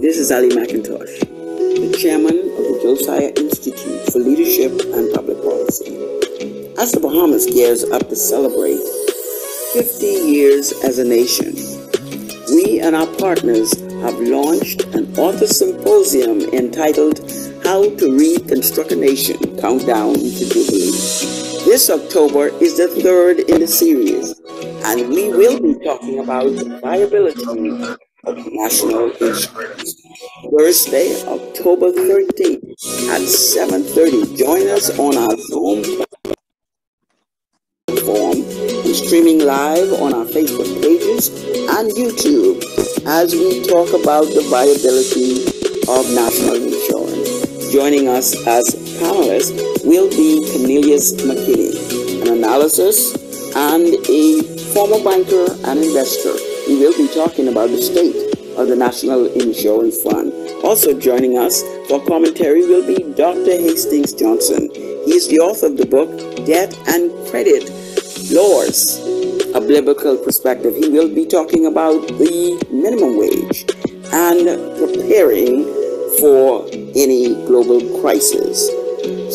This is Ali McIntosh, the chairman of the Josiah Institute for Leadership and Public Policy. As the Bahamas gears up to celebrate 50 years as a nation, we and our partners have launched an author symposium entitled How to Reconstruct a Nation, Countdown to Jubilee. This October is the third in the series, and we will be talking about the viability of national insurance. Thursday, October 13th at 7:30. Join us on our Zoom platform and streaming live on our Facebook pages and YouTube as we talk about the viability of national insurance. Joining us as panelists will be Cornelius McKinney, an analyst and a former banker and investor. We will be talking about the state of the National Insurance Fund. Also joining us for commentary will be Dr. Hastings Johnson. He is the author of the book, Debt and Credit Laws, a Biblical Perspective. He will be talking about the minimum wage and preparing for any global crisis.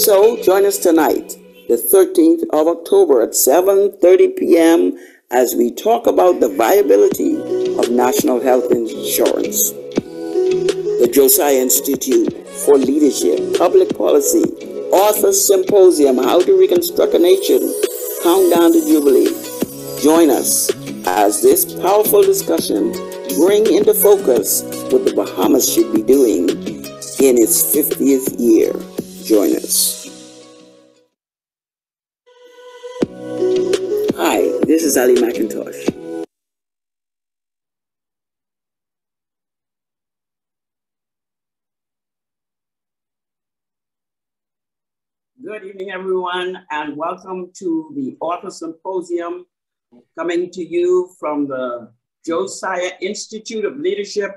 So join us tonight, the 13th of October at 7:30 p.m. as we talk about the viability of national health insurance. The Josiah Institute for Leadership, Public Policy, Author Symposium, How to Reconstruct a Nation, Countdown to Jubilee. Join us as this powerful discussion bring into focus what the Bahamas should be doing in its 50th year. Join us. Hi, this is Ali McIntosh. Good evening, everyone, and welcome to the Author Symposium, coming to you from the Josiah Institute of Leadership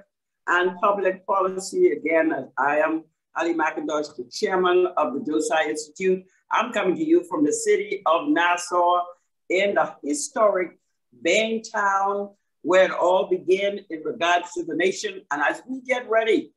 and Public Policy. Again, I am Ali McIntosh, the chairman of the Josiah Institute. I'm coming to you from the city of Nassau in the historic Bain Town, where it all began in regards to the nation. And as we get ready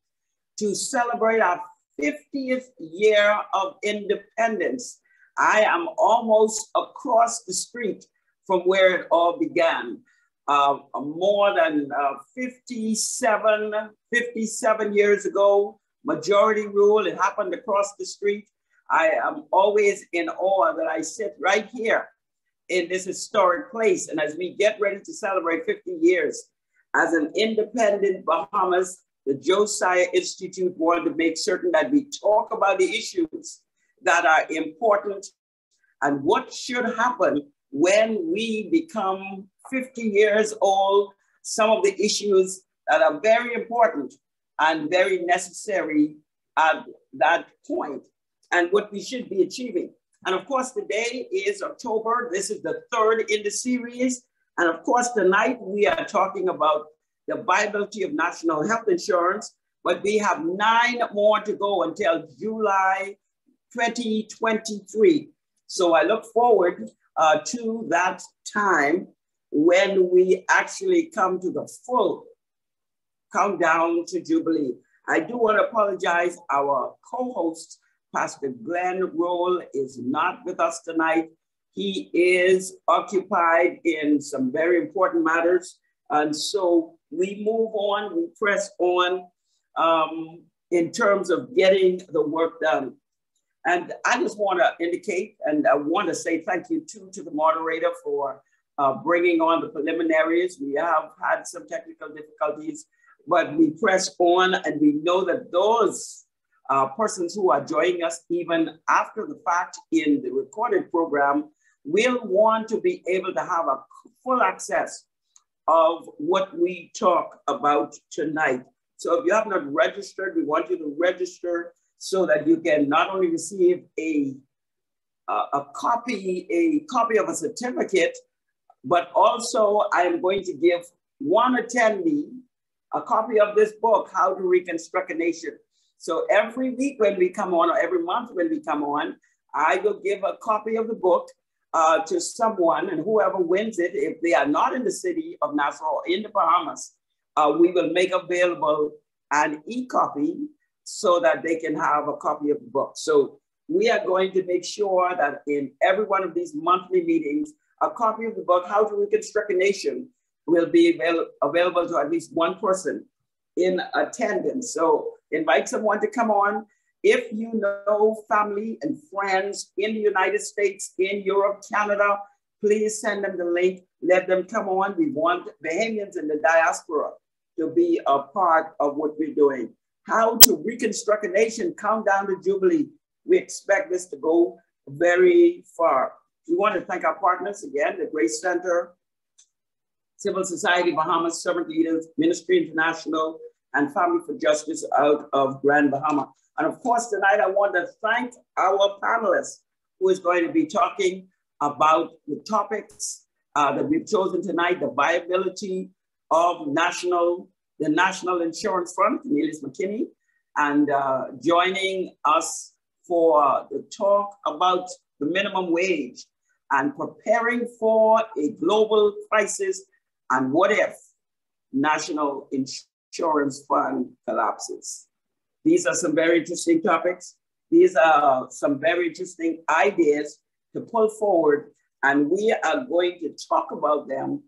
to celebrate our 50th year of independence, I am almost across the street from where it all began. More than 57 years ago, majority rule, it happened across the street. I am always in awe that I sit right here in this historic place. And as we get ready to celebrate 50 years as an independent Bahamas, the Josiah Institute wanted to make certain that we talk about the issues that are important and what should happen when we become 50 years old, some of the issues that are very important and very necessary at that point, and what we should be achieving. And of course, today is October. This is the third in the series. And of course, tonight we are talking about the viability of national health insurance, but we have 9 more to go until July 2023. So I look forward to that time when we actually come to the full countdown to Jubilee. I do want to apologize. Our co-host, Pastor Glenn Roll, is not with us tonight. He is occupied in some very important matters. And so we move on, we press on in terms of getting the work done. And I just want to indicate, and I want to say thank you to the moderator for bringing on the preliminaries. We have had some technical difficulties, but we press on, and we know that those persons who are joining us even after the fact in the recorded program will want to be able to have a full access of what we talk about tonight. So if you have not registered, we want you to register so that you can not only receive a copy of a certificate, but also I am going to give one attendee a copy of this book, How to Reconstruct a Nation. So every week when we come on, or every month when we come on, I will give a copy of the book to someone, and whoever wins it, if they are not in the city of Nassau or in the Bahamas, we will make available an e-copy so that they can have a copy of the book. So we are going to make sure that in every one of these monthly meetings, a copy of the book, How to Reconstruct a Nation, will be available to at least one person in attendance. So invite someone to come on. If you know family and friends in the United States, in Europe, Canada, please send them the link. Let them come on. We want Bahamians in the diaspora to be a part of what we're doing. How to Reconstruct a Nation, Countdown to Jubilee. We expect this to go very far. We want to thank our partners again, the Grace Center, Civil Society Bahamas, Servant Leaders, Ministry International, and Family for Justice out of Grand Bahama. And of course, tonight I want to thank our panelists who is going to be talking about the topics that we've chosen tonight, the viability of the National Insurance Fund, Cornelius McKinney, and joining us for the talk about the minimum wage and preparing for a global crisis and what if National Insurance Fund collapses. These are some very interesting topics. These are some very interesting ideas to pull forward, and we are going to talk about them,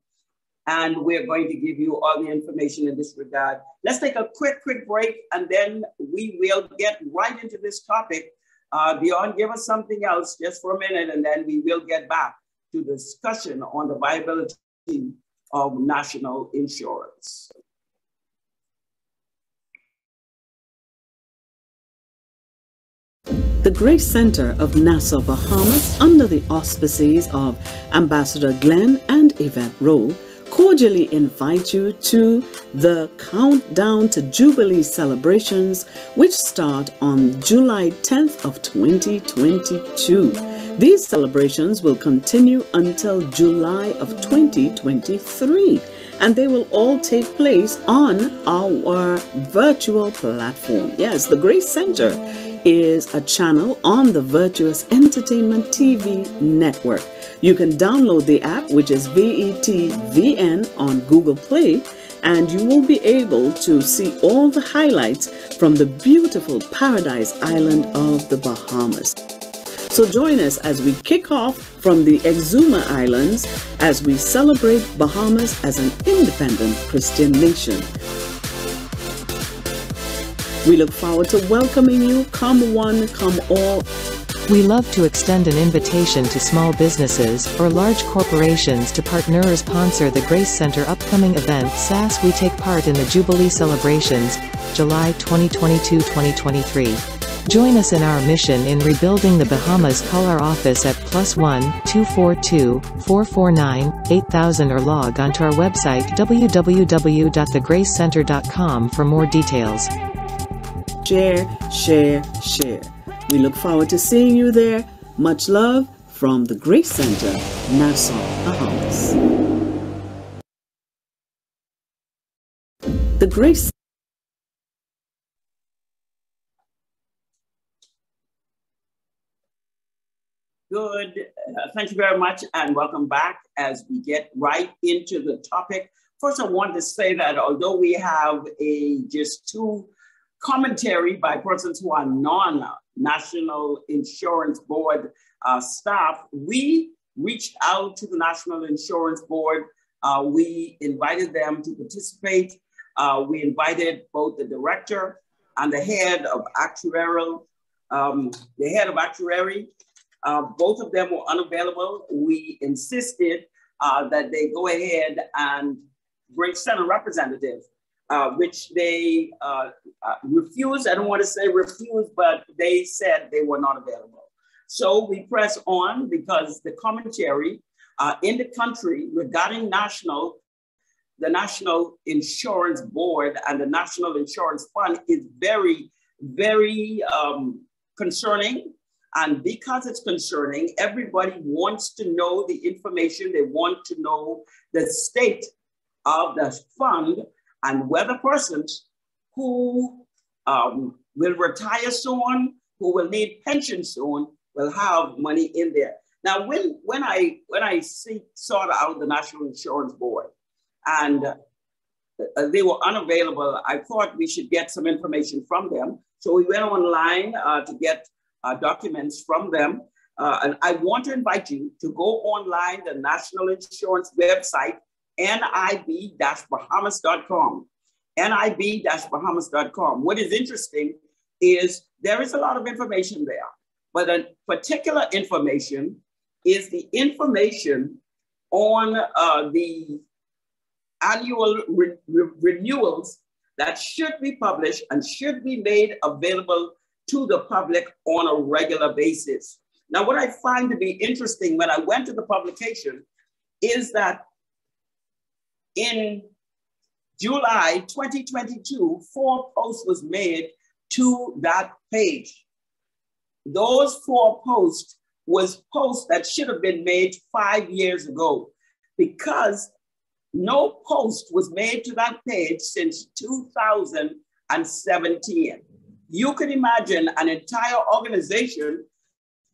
and we're going to give you all the information in this regard. Let's take a quick break, and then we will get right into this topic. Beyond, give us something else just for a minute, and then we will get back to the discussion on the viability of national insurance. The Grace Center of Nassau, Bahamas, under the auspices of Ambassador Glenn and Yvette Rowe, cordially invite you to the Countdown to Jubilee celebrations, which start on July 10th of 2022. These celebrations will continue until July of 2023, and they will all take place on our virtual platform. Yes, the Grace Center is a channel on the Virtuous Entertainment TV network. You can download the app, which is VETVN on Google Play, and you will be able to see all the highlights from the beautiful paradise island of the Bahamas. So join us as we kick off from the Exuma Islands as we celebrate Bahamas as an independent Christian nation. We look forward to welcoming you. Come one, come all. We love to extend an invitation to small businesses or large corporations to partner or sponsor the Grace Center upcoming event SAS. We take part in the Jubilee celebrations, July 2022-2023. Join us in our mission in rebuilding the Bahamas. Call our office at +1 242 449 8000 or log onto our website www.thegracecenter.com for more details. Share, share, share. We look forward to seeing you there. Much love from the Grace Center, Nassau, Bahamas. The Grace Good. Thank you very much, and welcome back as we get right into the topic. First, I want to say that although we have just two commentary by persons who are non-National Insurance Board staff, we reached out to the National Insurance Board. We invited them to participate. We invited both the director and the head of actuary. Both of them were unavailable. We insisted that they go ahead and bring Senate representatives, which they refused. I don't want to say refused, but they said they were not available. So we press on because the commentary in the country regarding the National Insurance Board and the National Insurance Fund is very, very concerning. And because it's concerning, everybody wants to know the information. They want to know the state of the fund and whether persons who will retire soon, who will need pension soon, will have money in there. Now, when I sought out the National Insurance Board, and they were unavailable. I thought we should get some information from them. So we went online to get documents from them. And I want to invite you to go online, the National Insurance website, nib-bahamas.com, nib-bahamas.com. What is interesting is there is a lot of information there, but a particular information is the information on the annual renewals that should be published and should be made available to the public on a regular basis. Now, what I find to be interesting when I went to the publication is that in July 2022, 4 posts was made to that page. Those 4 posts was posts that should have been made 5 years ago, because no post was made to that page since 2017. You can imagine an entire organization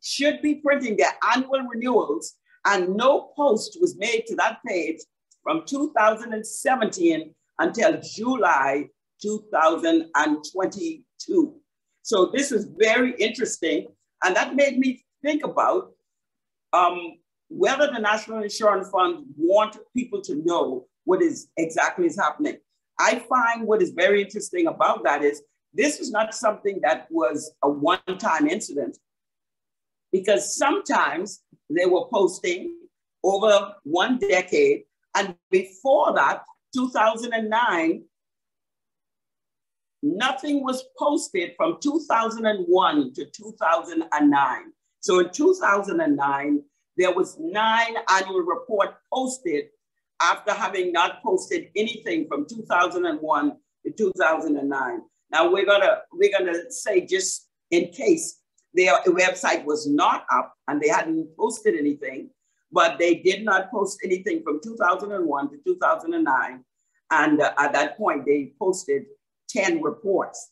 should be printing their annual renewals, and no post was made to that page from 2017 until July 2022. So this is very interesting, and that made me think about whether the National Insurance Fund want people to know what is exactly is happening. I find what is very interesting about that is this is not something that was a one-time incident, because sometimes they were posting over 1 decade, and before that, 2009, nothing was posted from 2001 to 2009. So in 2009, there was 9 annual reports posted after having not posted anything from 2001 to 2009. Now we're gonna say, just in case their website was not up and they hadn't posted anything, but they did not post anything from 2001 to 2009. And at that point, they posted 10 reports.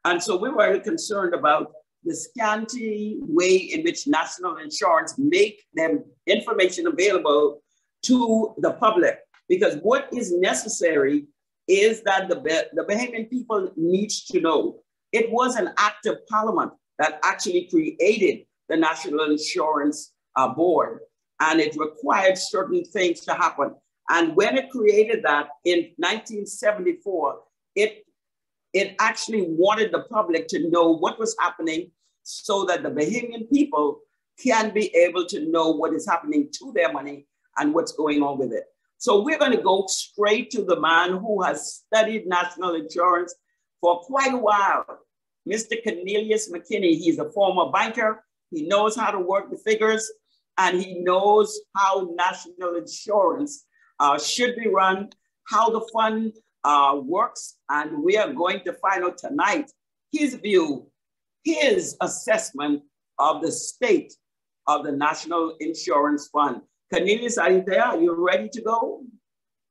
And so we were concerned about the scanty way in which National Insurance make them information available to the public. Because what is necessary is that the Bahamian people needs to know it was an act of parliament that actually created the National Insurance Board, and it required certain things to happen. And when it created that in 1974, it actually wanted the public to know what was happening so that the Bahamian people can be able to know what is happening to their money and what's going on with it. So we're going to go straight to the man who has studied national insurance for quite a while, Mr. Cornelius McKinney. He's a former banker. He knows how to work the figures, and he knows how national insurance should be run, how the fund works, and we are going to find out tonight his view, his assessment of the state of the National Insurance Fund. Cornelius, are you there? Are you ready to go?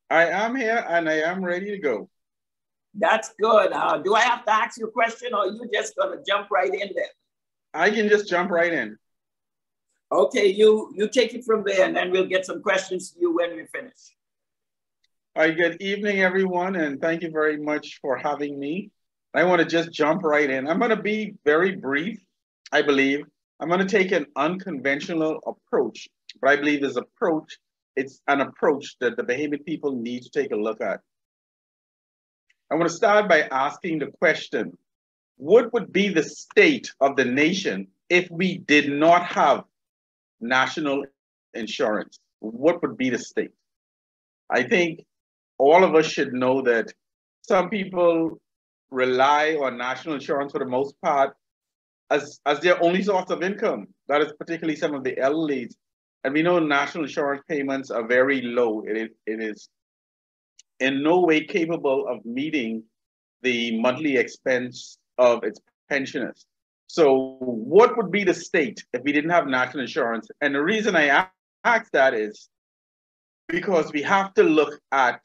I am here and I am ready to go. That's good. Do I have to ask you a question, or are you just going to jump right in there? I can just jump right in. Okay, you take it from there, and then we'll get some questions to you when we finish. All right, good evening, everyone, and thank you very much for having me. I want to just jump right in. I'm going to be very brief, I believe. I'm going to take an unconventional approach, but I believe it's an approach that the Bahamian people need to take a look at. I want to start by asking the question, what would be the state of the nation if we did not have national insurance? What would be the state? I think all of us should know that some people rely on national insurance for the most part as their only source of income. That is particularly some of the elderly. And we know national insurance payments are very low. It is in no way capable of meeting the monthly expense of its pensioners. So what would be the state if we didn't have national insurance? And the reason I ask that is because we have to look at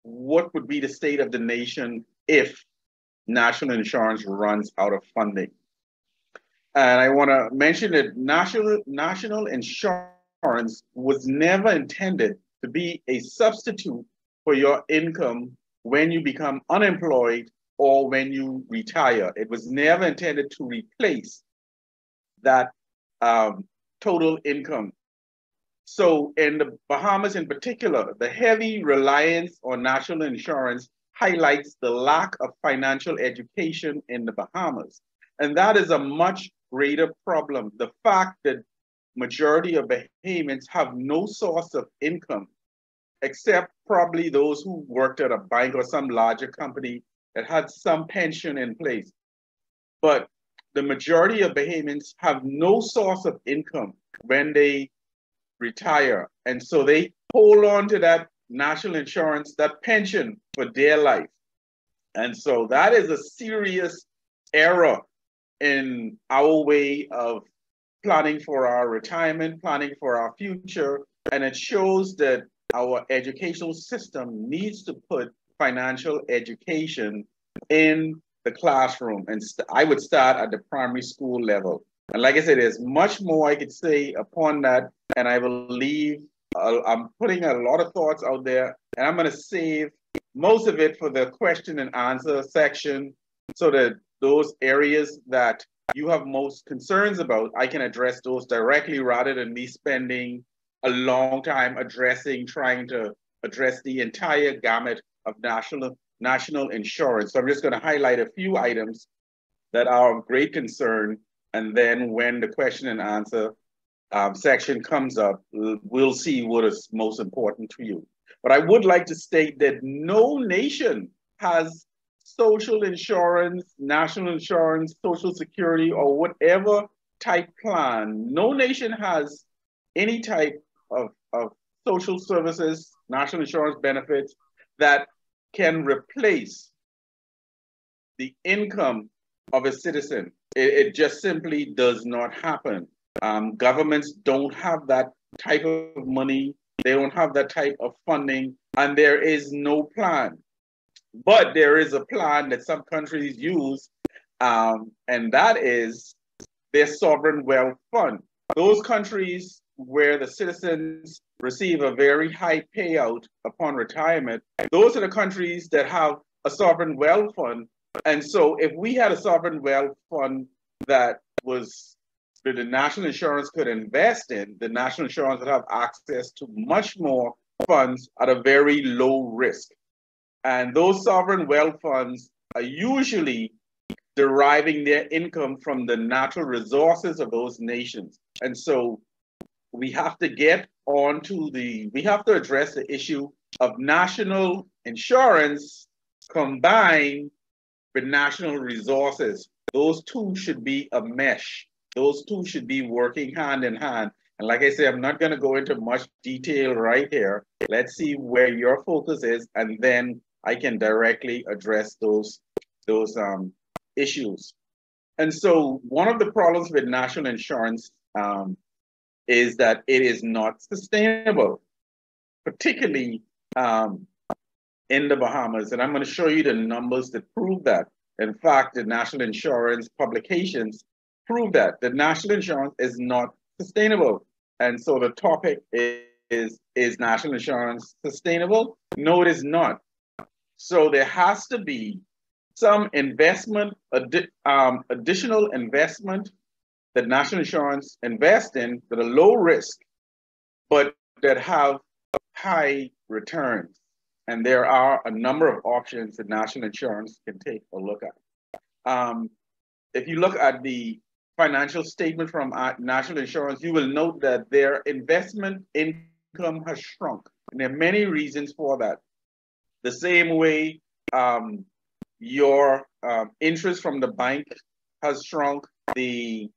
what would be the state of the nation if national insurance runs out of funding. And I want to mention that national insurance was never intended to be a substitute for your income when you become unemployed or when you retire. It was never intended to replace that total income. So in the Bahamas in particular, the heavy reliance on national insurance highlights the lack of financial education in the Bahamas. And that is a much greater problem. The fact that majority of Bahamians have no source of income, except probably those who worked at a bank or some larger company that had some pension in place. But the majority of Bahamians have no source of income when they retire. And so they hold on to that national insurance, that pension for their life. And so that is a serious error in our way of planning for our retirement, planning for our future. And it shows that our educational system needs to put financial education in the classroom. And I would start at the primary school level. And like I said, there's much more I could say upon that. And I will leave, I'm putting a lot of thoughts out there, and I'm going to save most of it for the question and answer section so that those areas that you have most concerns about, I can address those directly rather than me spending a long time trying to address the entire gamut of national insurance. So I'm just going to highlight a few items that are of great concern. And then when the question and answer section comes up, we'll see what is most important to you. But I would like to state that no nation has social insurance, national insurance, social security, or whatever type plan. No nation has any type of social services, national insurance benefits that can replace the income of a citizen. It just simply does not happen. Governments don't have that type of money. They don't have that type of funding, and there is no plan. But there is a plan that some countries use, and that is their sovereign wealth fund. Those countries where the citizens receive a very high payout upon retirement, those are the countries that have a sovereign wealth fund. And so if we had a sovereign wealth fund that the national insurance could invest in, the national insurance would have access to much more funds at a very low risk. And those sovereign wealth funds are usually deriving their income from the natural resources of those nations. And so we have to we have to address the issue of national insurance combined with national resources. Those two should be a mesh. Those two should be working hand in hand. And like I say, I'm not going to go into much detail right here. Let's see where your focus is, and then I can directly address those issues. And so one of the problems with national insurance is that it is not sustainable, particularly in the Bahamas. And I'm going to show you the numbers that prove that. In fact, the national insurance publications prove that the national insurance is not sustainable. And so the topic is national insurance sustainable? No, it is not. So there has to be some investment, additional investment that national insurance invest in that are low risk, but that have high returns. And there are a number of options that national insurance can take a look at. If you look at the financial statement from national insurance, you will note that their investment income has shrunk. And there are many reasons for that. The same way your interest from the bank has shrunk, the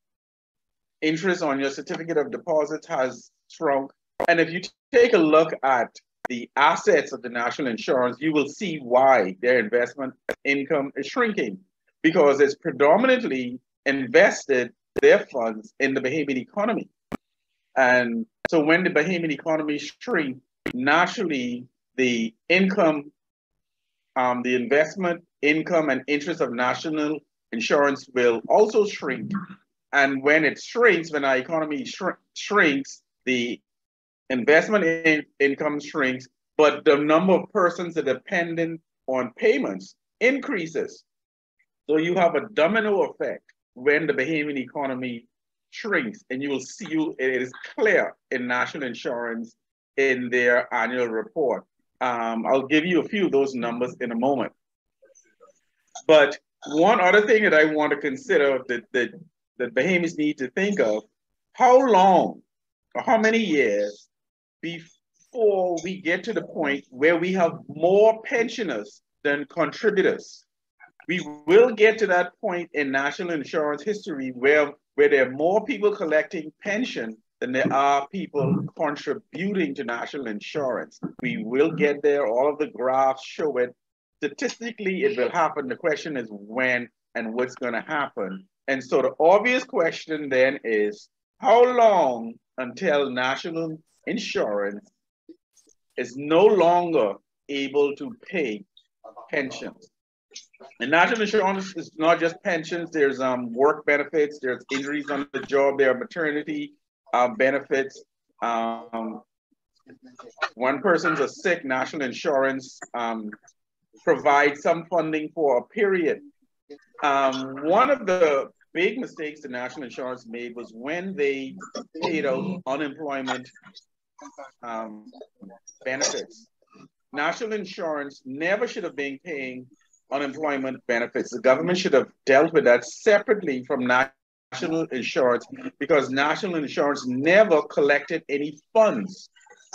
interest on your certificate of deposit has shrunk. And if you take a look at the assets of the national insurance, you will see why their investment income is shrinking, because it's predominantly invested their funds in the Bahamian economy. And so when the Bahamian economy shrinks, naturally the income, the investment income and interest of national insurance will also shrink. And when it shrinks, when our economy shrinks, the investment income shrinks, but the number of persons that are dependent on payments increases. So you have a domino effect when the Bahamian economy shrinks, and you will see it is clear in national insurance in their annual report. I'll give you a few of those numbers in a moment. But one other thing that I want to consider that Bahamians need to think of, how long or how many years before we get to the point where we have more pensioners than contributors? We will get to that point in national insurance history where there are more people collecting pension than there are people contributing to national insurance. We will get there. All of the graphs show it. Statistically, it will happen. The question is when and what's going to happen. And so the obvious question then is, how long until national insurance is no longer able to pay pensions? And national insurance is not just pensions. There's work benefits, there's injuries on the job, there are maternity benefits. One person's a sick, national insurance provides some funding for a period. One of the big mistakes the national insurance made was when they paid out unemployment benefits. National insurance never should have been paying unemployment benefits. The government should have dealt with that separately from national insurance, because national insurance never collected any funds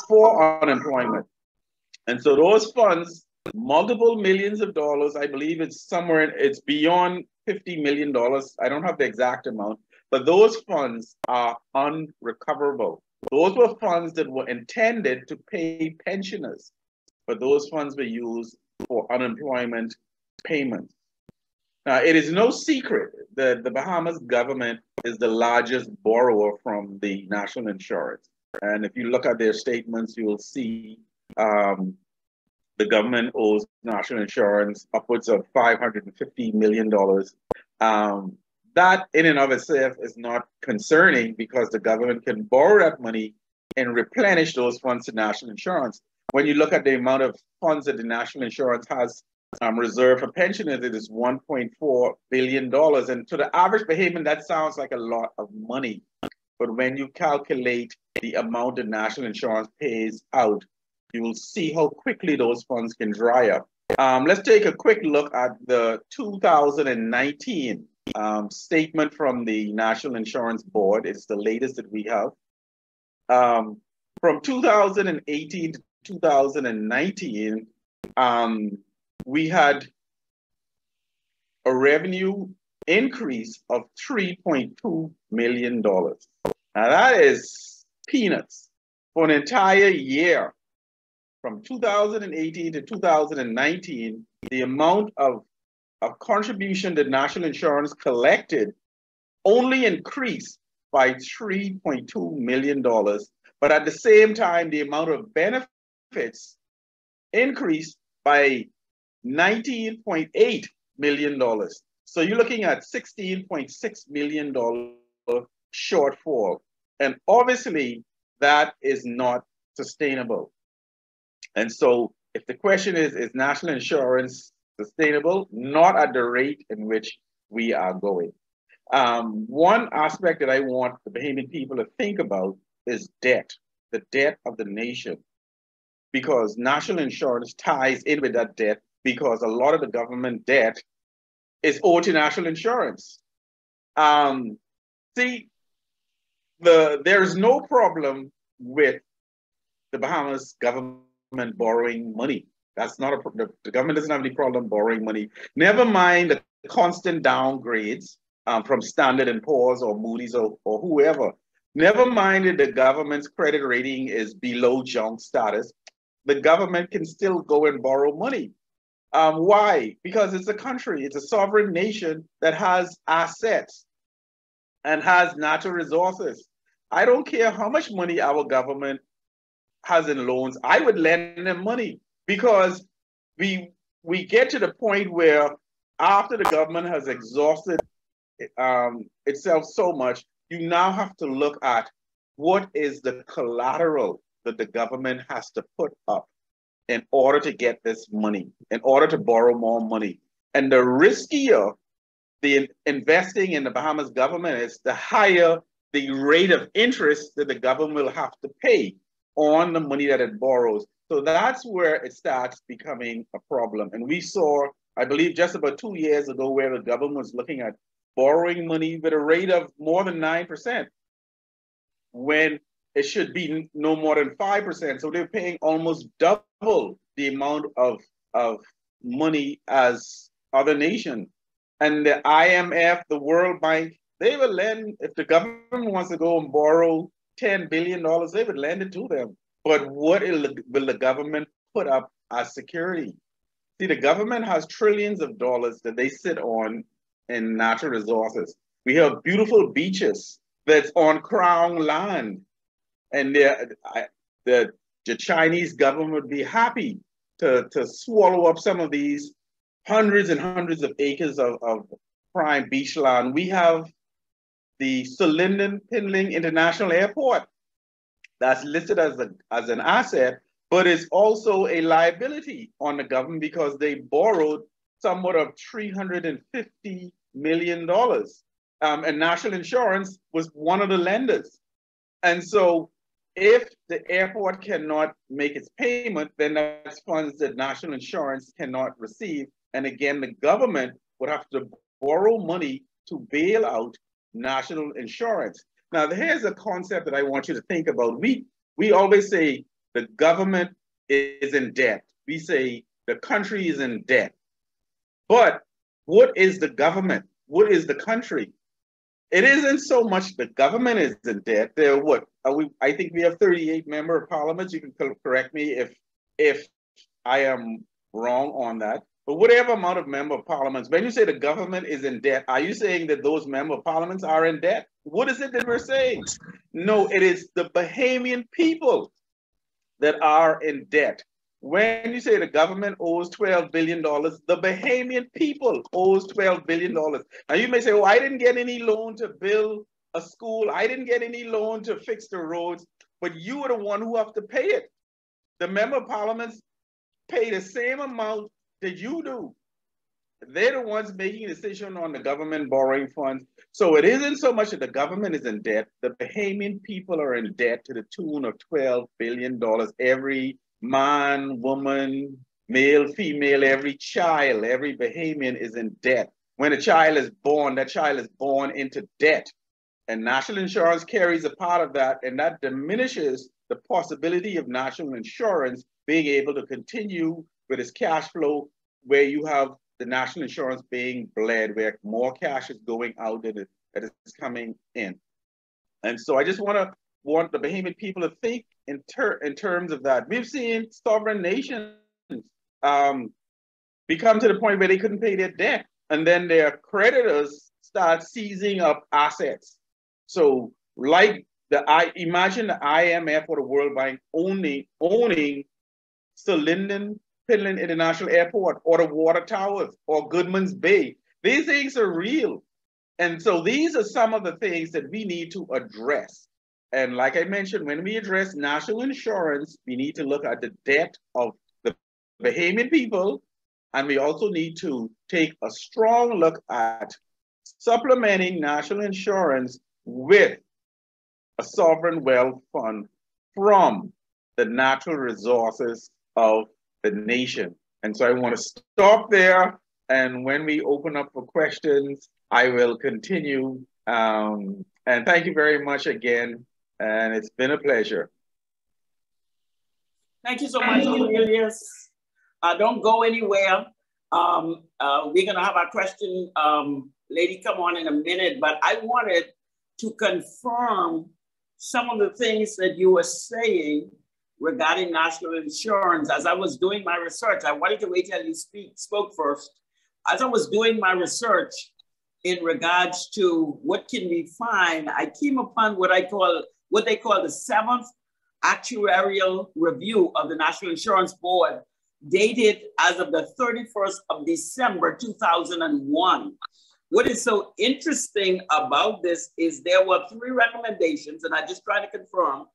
for unemployment. And so those funds, multiple millions of dollars, I believe it's beyond $50 million. I don't have the exact amount, but those funds are unrecoverable. Those were funds that were intended to pay pensioners, but those funds were used for unemployment payments. Now, it is no secret that the Bahamas government is the largest borrower from the national insurance. And if you look at their statements, you will see the government owes national insurance upwards of $550 million. That in and of itself is not concerning, because the government can borrow that money and replenish those funds to national insurance. When you look at the amount of funds that the national insurance has reserved for pensioners, it is $1.4 billion. And to the average Bahamian, that sounds like a lot of money. But when you calculate the amount that national insurance pays out, you will see how quickly those funds can dry up. Let's take a quick look at the 2019 statement from the National Insurance Board. It's the latest that we have. From 2018 to 2019, we had a revenue increase of $3.2 million. Now that is peanuts for an entire year. From 2018 to 2019, the amount of contribution that national insurance collected only increased by $3.2 million. But at the same time, the amount of benefits increased by $19.8 million. So you're looking at $16.6 million shortfall. And obviously, that is not sustainable. And so if the question is national insurance sustainable? Not at the rate in which we are going. One aspect that I want the Bahamian people to think about is debt, the debt of the nation, because national insurance ties in with that debt, because a lot of the government debt is owed to national insurance. See, there is no problem with the Bahamas government borrowing money. That's not the government doesn't have any problem borrowing money. Never mind the constant downgrades from Standard & Poor's or Moody's or whoever. Never mind that the government's credit rating is below junk status. The government can still go and borrow money. Why? Because it's a country, it's a sovereign nation that has assets and has natural resources. I don't care how much money our government has in loans, I would lend them money, because we get to the point where after the government has exhausted itself so much, you now have to look at what is the collateral that the government has to put up. in order to get this money, in order to borrow more money. And the riskier the investing in the Bahamas government is, the higher the rate of interest that the government will have to pay on the money that it borrows. So that's where it starts becoming a problem. And we saw, I believe, just about 2 years ago, where the government was looking at borrowing money with a rate of more than 9%, when it should be no more than 5%. So they're paying almost double the amount of money as other nations. And the IMF, the World Bank, they will lend, if the government wants to go and borrow $10 billion, they would lend it to them. But what will the government put up as security? See, the government has trillions of dollars that they sit on in natural resources. We have beautiful beaches that's on crown land. And the Chinese government would be happy to swallow up some of these hundreds and hundreds of acres of prime beach land. We have the Linden-Pinling International Airport that's listed as an asset, but is also a liability on the government because they borrowed somewhat of $350 million. And National Insurance was one of the lenders. And so if the airport cannot make its payment, then that's funds that National Insurance cannot receive. And again, the government would have to borrow money to bail out National Insurance. Now, here's a concept that I want you to think about. We always say the government is in debt. We say the country is in debt. But what is the government? What is the country? It isn't so much the government is in debt. There, I think we have 38 member of parliament. You can correct me if I am wrong on that. But whatever amount of member of parliaments, when you say the government is in debt, are you saying that those member of parliaments are in debt? What is it that we're saying? No, it is the Bahamian people that are in debt. When you say the government owes $12 billion, the Bahamian people owes $12 billion. Now you may say, oh, I didn't get any loan to build a school. I didn't get any loan to fix the roads, but you are the one who have to pay it. The member of parliaments pay the same amount that you do. They're the ones making a decision on the government borrowing funds. So it isn't so much that the government is in debt. The Bahamian people are in debt to the tune of $12 billion. Every man, woman, male, female, every child, every Bahamian is in debt. When a child is born, that child is born into debt. And National Insurance carries a part of that, and that diminishes the possibility of National Insurance being able to continue with its cash flow, where you have the National Insurance being bled, where more cash is going out than that is coming in. And so I just want the Bahamian people to think in terms of that. We've seen sovereign nations become to the point where they couldn't pay their debt, and then their creditors start seizing up assets. So like imagine the IMF or the World Bank owning Linden-Pinling International Airport or the water towers or Goodman's Bay. These things are real. And so these are some of the things that we need to address. And like I mentioned, when we address National Insurance, we need to look at the debt of the Bahamian people, and we also need to take a strong look at supplementing National Insurance with a sovereign wealth fund from the natural resources of the nation. And so I want to stop there, and when we open up for questions, I will continue. And thank you very much again, and it's been a pleasure. Thank you so much, Cornelius. Don't go anywhere. We're gonna have our question lady come on in a minute, but I wanted to confirm some of the things that you were saying regarding National Insurance. As I was doing my research, I wanted to wait till you spoke first. As I was doing my research in regards to what can we find, I came upon what they call the 7th actuarial review of the National Insurance Board, dated as of the 31st of December, 2001. What is so interesting about this is there were 3 recommendations, and I just try to confirm.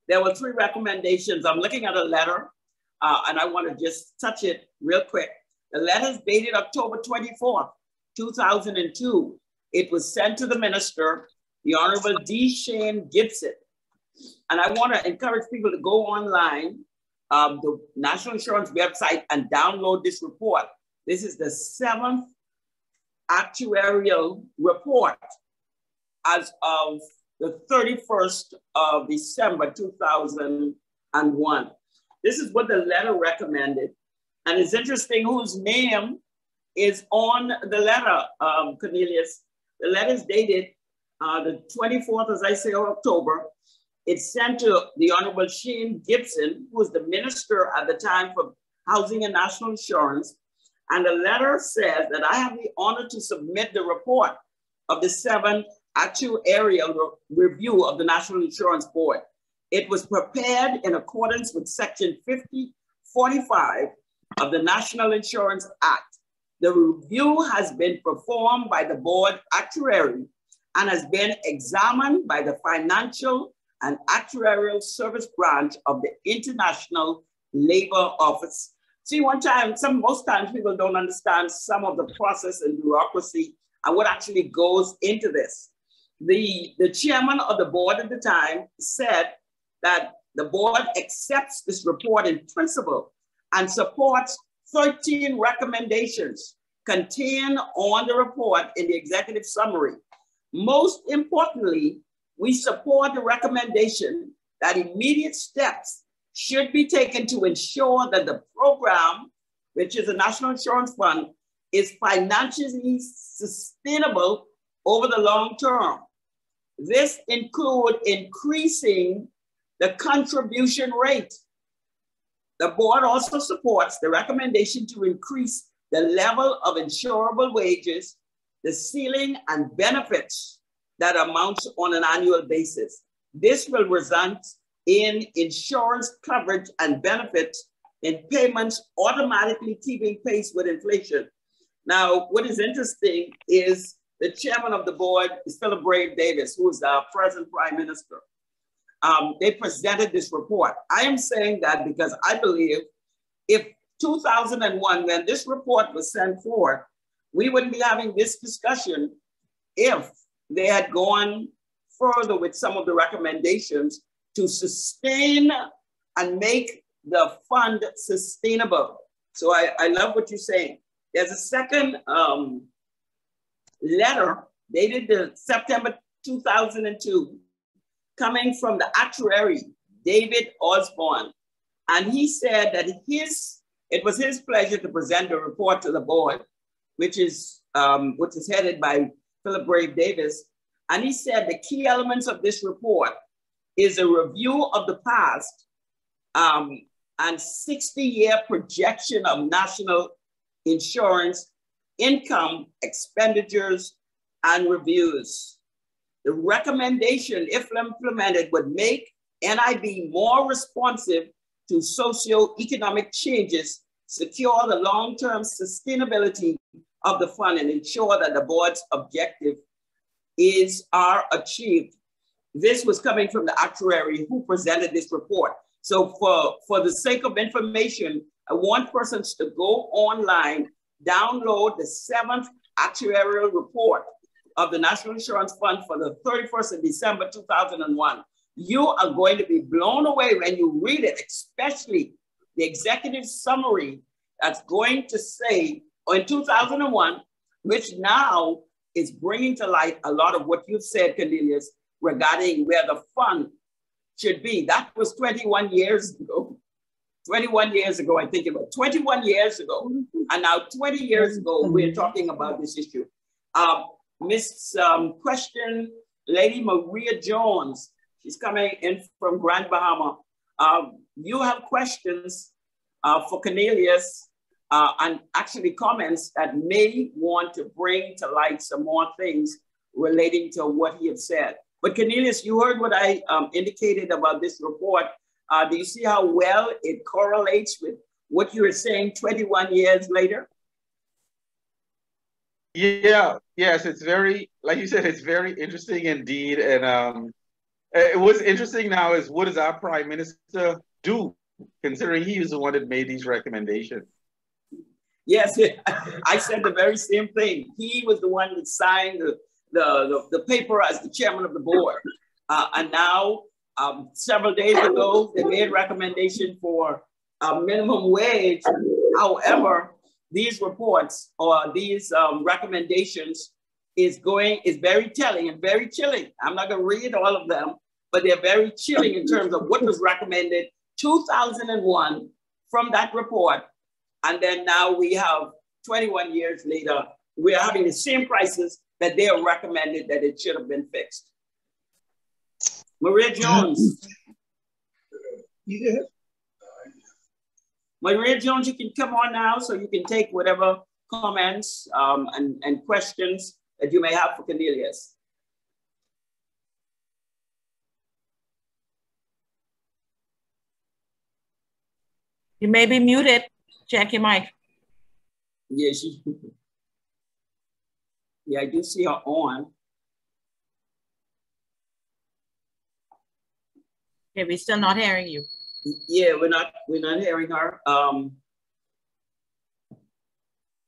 There were 3 recommendations. I'm looking at a letter and I want to just touch it real quick. The letter is dated October 24th, 2002. It was sent to the minister, the Honorable D. Shane Gibson. And I want to encourage people to go online, the National Insurance website, and download this report. This is the 7th actuarial report as of the 31st of December, 2001. This is what the letter recommended. And it's interesting whose name is on the letter, Cornelius. The letter is dated the 24th, as I say, of October. It's sent to the Honorable Shane Gibson, who was the minister at the time for Housing and National Insurance. And the letter says that I have the honor to submit the report of the 7th actuarial review of the National Insurance Board. It was prepared in accordance with Section 5045 of the National Insurance Act. The review has been performed by the board actuary and has been examined by the Financial and Actuarial Service Branch of the International Labor Office. See, most times people don't understand some of the process and bureaucracy and what actually goes into this. The chairman of the board at the time said that the board accepts this report in principle and supports 13 recommendations contained on the report in the executive summary. Most importantly, we support the recommendation that immediate steps should be taken to ensure that the program, which is a National Insurance Fund, is financially sustainable over the long term. This includes increasing the contribution rate. The board also supports the recommendation to increase the level of insurable wages, the ceiling and benefits that amounts on an annual basis. This will result in insurance coverage and benefits in payments automatically keeping pace with inflation. Now, what is interesting is the chairman of the board is Philip Brave Davis, who is our present prime minister. They presented this report. I am saying that because I believe if 2001, when this report was sent forth, we wouldn't be having this discussion if they had gone further with some of the recommendations to sustain and make the fund sustainable. So I love what you're saying. There's a second letter dated September 2002 coming from the actuary, David Osborne. And he said that it was his pleasure to present the report to the board, which is headed by Philip Brave Davis. And he said the key elements of this report is a review of the past and 60-year projection of national insurance income, expenditures, and reviews. The recommendation, if implemented, would make NIB more responsive to socio-economic changes, secure the long-term sustainability of the fund, and ensure that the board's objective are achieved. This was coming from the actuary who presented this report. So for the sake of information, I want persons to go online, download the 7th actuarial report of the National Insurance Fund for the 31st of December, 2001. You are going to be blown away when you read it, especially the executive summary that's going to say in 2001, which now is bringing to light a lot of what you've said, Cornelius, regarding where the fund should be. That was 21 years ago. 21 years ago, I think it was 21 years ago. And now 20 years ago, we're talking about this issue. Question, Lady Maria Jones, she's coming in from Grand Bahama. You have questions for Cornelius and actually comments that may want to bring to light some more things relating to what he had said. But Cornelius, you heard what I indicated about this report. Do you see how well it correlates with what you were saying 21 years later? Yeah, yes, it's very, like you said, it's very interesting indeed. And what's interesting now is what does our prime minister do considering he was the one that made these recommendations. Yes, I said the very same thing. He was the one that signed the paper as the chairman of the board. And now, several days ago, they made recommendation for a minimum wage. However, these reports or these recommendations is very telling and very chilling. I'm not gonna read all of them, but they're very chilling in terms of what was recommended 2001 from that report. And then now we have 21 years later, we're having the same prices that they are recommended that it should have been fixed. Maria Jones. Yeah. Maria Jones, you can come on now so you can take whatever comments and questions that you may have for Cornelius. You may be muted. Check your mic. Yes, yeah, I do see her on. Okay, we're still not hearing you. Yeah, we're not hearing her.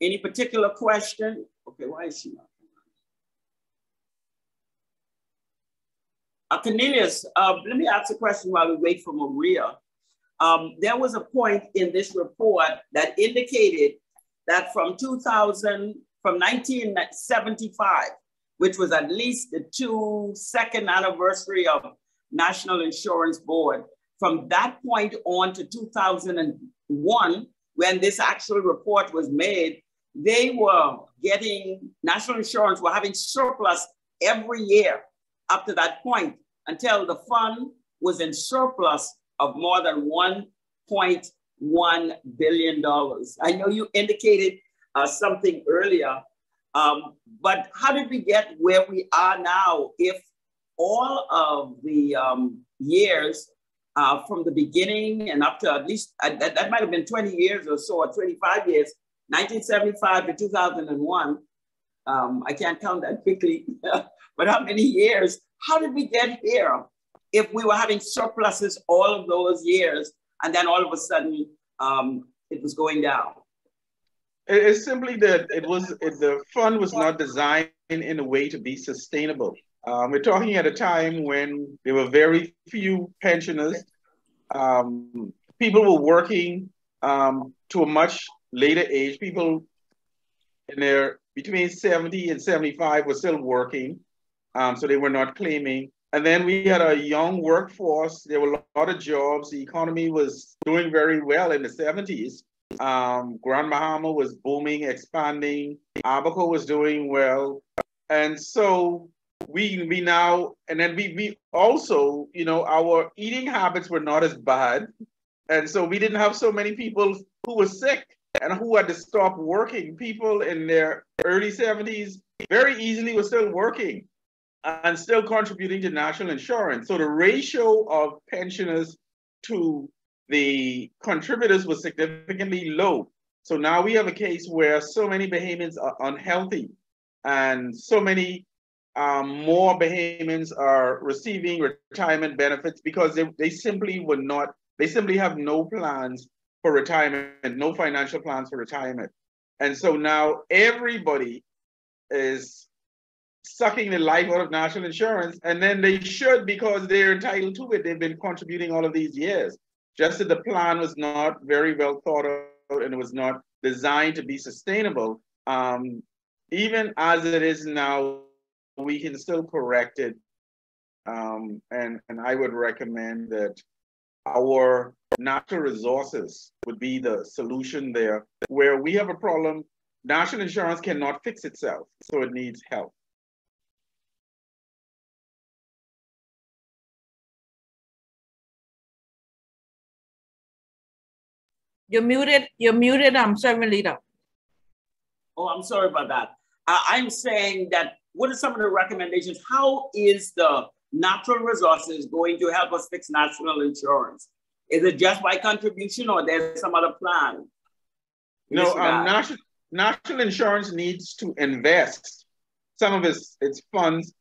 Any particular question? Okay, why is she not? Cornelius, let me ask a question while we wait for Maria. There was a point in this report that indicated that from 1975, which was at least the second anniversary of National Insurance Board, from that point on to 2001, when this actual report was made, they were getting, National Insurance were having surplus every year up to that point until the fund was in surplus of more than $1.1 billion. I know you indicated something earlier, but how did we get where we are now if all of the years from the beginning and up to at least, that might have been 20 years or so, or 25 years, 1975 to 2001, I can't count that quickly, but how many years? How did we get here if we were having surpluses all of those years and then all of a sudden it was going down? It's simply that the fund was not designed in a way to be sustainable. We're talking at a time when there were very few pensioners. People were working to a much later age. People in their between 70 and 75 were still working, so they were not claiming. And then we had a young workforce. There were a lot of jobs. The economy was doing very well in the 70s. Grand Bahama was booming, expanding. Abaco was doing well. And so we also, our eating habits were not as bad. And so we didn't have so many people who were sick and who had to stop working. People in their early 70s very easily were still working and still contributing to national insurance. So the ratio of pensioners to the contributors was significantly low. So now we have a case where so many Bahamians are unhealthy and so many more Bahamians are receiving retirement benefits because they simply have no plans for retirement, no financial plans for retirement. And so now everybody is sucking the life out of national insurance, and then they should because they're entitled to it. They've been contributing all of these years. Just that the plan was not very well thought out and it was not designed to be sustainable. Even as it is now, we can still correct it. And I would recommend that our natural resources would be the solution there. Where we have a problem, national insurance cannot fix itself, so it needs help. You're muted, Servant Leader. Oh, I'm sorry about that. I'm saying that what are some of the recommendations? How is the natural resources going to help us fix national insurance? Is it just by contribution or there's some other plan? No, national insurance needs to invest some of its funds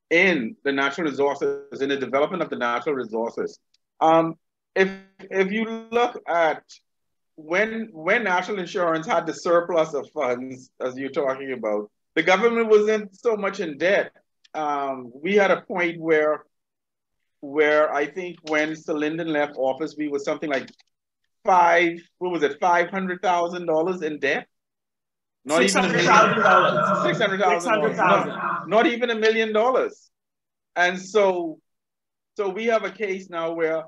in the natural resources, in the development of the natural resources. if you look at when national insurance had the surplus of funds, as you're talking about, the government wasn't so much in debt. We had a point where I think when Sir Lyndon left office, we was something like $500,000 in debt. Not even $600,000. $600,000. Not even $1 million. And so we have a case now where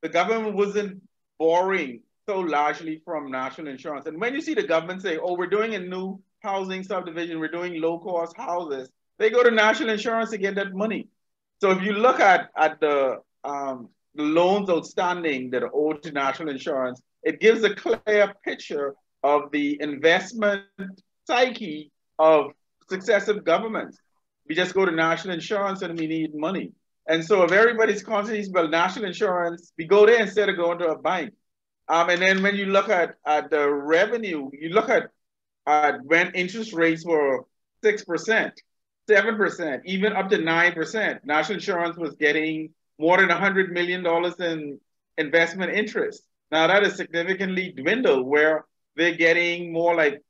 the government wasn't borrowing so largely from national insurance. And when you see the government say, oh, we're doing a new housing subdivision, we're doing low-cost houses, they go to national insurance to get that money. So if you look at the loans outstanding that are owed to national insurance, it gives a clear picture of the investment psyche of successive governments. We just go to national insurance and we need money. And so if everybody's constantly, well, national insurance, we go there instead of going to a bank. And then when you look at the revenue, you look at when interest rates were 6%, 7%, even up to 9%, national insurance was getting more than $100 million in investment interest. Now that is significantly dwindled where they're getting more like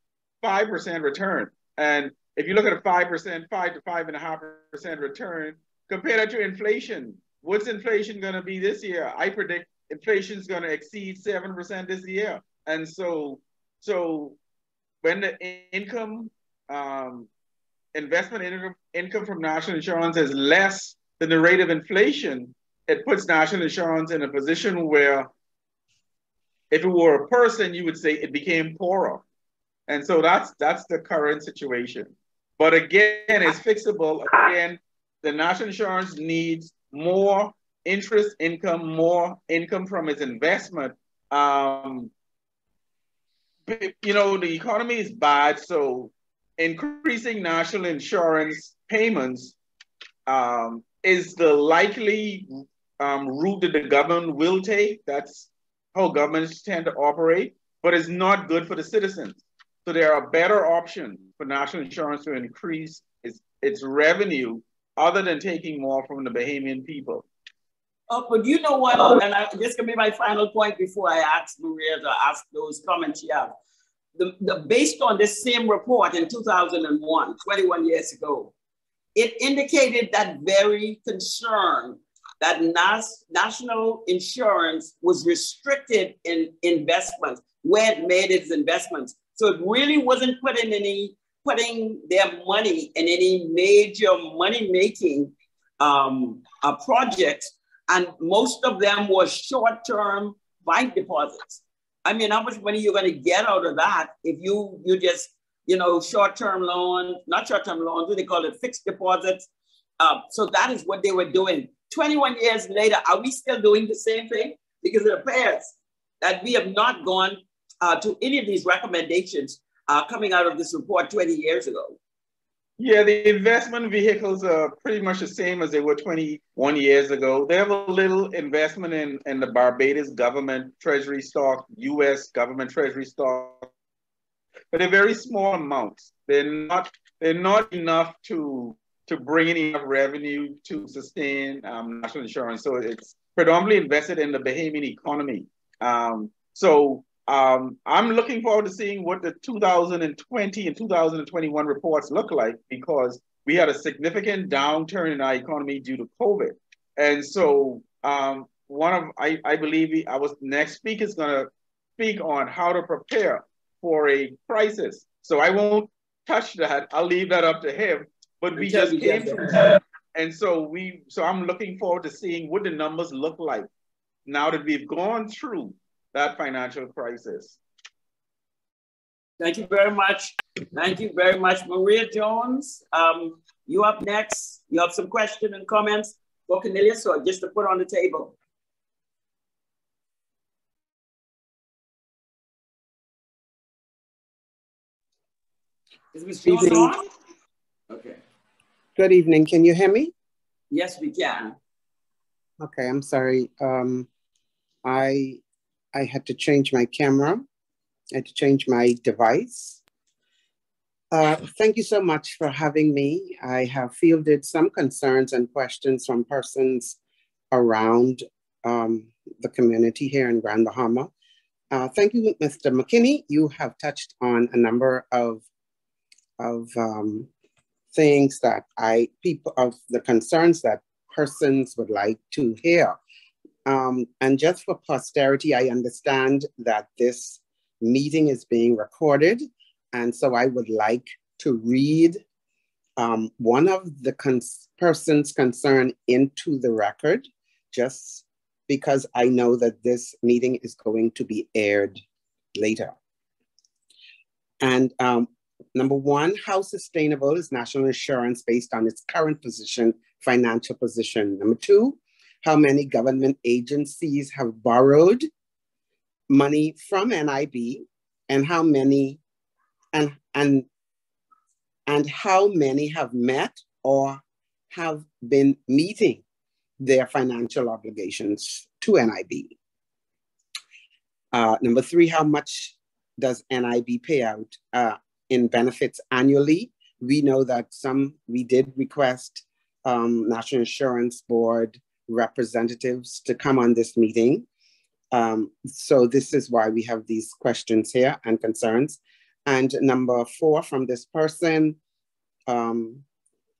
5% return. And if you look at a 5%, 5 to 5.5% return, compare that to inflation. What's inflation going to be this year? I predict inflation is going to exceed 7% this year. And so when the income, investment income from national insurance is less than the rate of inflation, it puts national insurance in a position where if it were a person, you would say it became poorer. And so that's the current situation. But again, it's fixable. Again, the national insurance needs more interest income, more income from its investment. You know, the economy is bad, so increasing national insurance payments is the likely route that the government will take. That's how governments tend to operate, but it's not good for the citizens. So there are better options for national insurance to increase its revenue other than taking more from the Bahamian people. Oh, but you know what, and this can be my final point before I ask Maria to ask those comments she has. Based on this same report in 2001, 21 years ago, it indicated that very concern that national insurance was restricted in investments, where it made its investments. So it really wasn't putting their money in any major money-making projects. And most of them were short-term bank deposits. I mean, how much money you're going to get out of that if you just, you know, short-term loans, not short-term loans, what they call it, fixed deposits. So that is what they were doing. 21 years later, are we still doing the same thing? Because it appears that we have not gone to any of these recommendations coming out of this report 20 years ago. Yeah, the investment vehicles are pretty much the same as they were 21 years ago. They have a little investment in the Barbados government treasury stock, US government treasury stock, but they're very small amounts. They're not enough to bring in enough revenue to sustain national insurance. So it's predominantly invested in the Bahamian economy. I'm looking forward to seeing what the 2020 and 2021 reports look like, because we had a significant downturn in our economy due to COVID. And so I believe our next speaker is going to speak on how to prepare for a crisis. So I won't touch that. I'll leave that up to him. But we just came through that. And so I'm looking forward to seeing what the numbers look like now that we've gone through that financial crisis. Thank you very much. Thank you very much. Maria Jones, you up next. You have some questions and comments for Cornelius, or just to put on the table? Is Ms. Jones on? Okay. Good evening. Can you hear me? Yes, we can. Okay, I'm sorry. I had to change my camera. I had to change my device. Thank you so much for having me. I have fielded some concerns and questions from persons around the community here in Grand Bahama. Thank you, Mr. McKinney. You have touched on a number of things that of the concerns that persons would like to hear. And just for posterity, I understand that this meeting is being recorded. And so I would like to read one of the person's concern into the record, just because I know that this meeting is going to be aired later. And number one, how sustainable is national insurance based on its current position, financial position? Number two, how many government agencies have borrowed money from NIB, and how many and how many have met or have been meeting their financial obligations to NIB? Number three, how much does NIB pay out in benefits annually? We know that we did request National Insurance Board representatives to come on this meeting. So this is why we have these questions here and concerns. And number four from this person,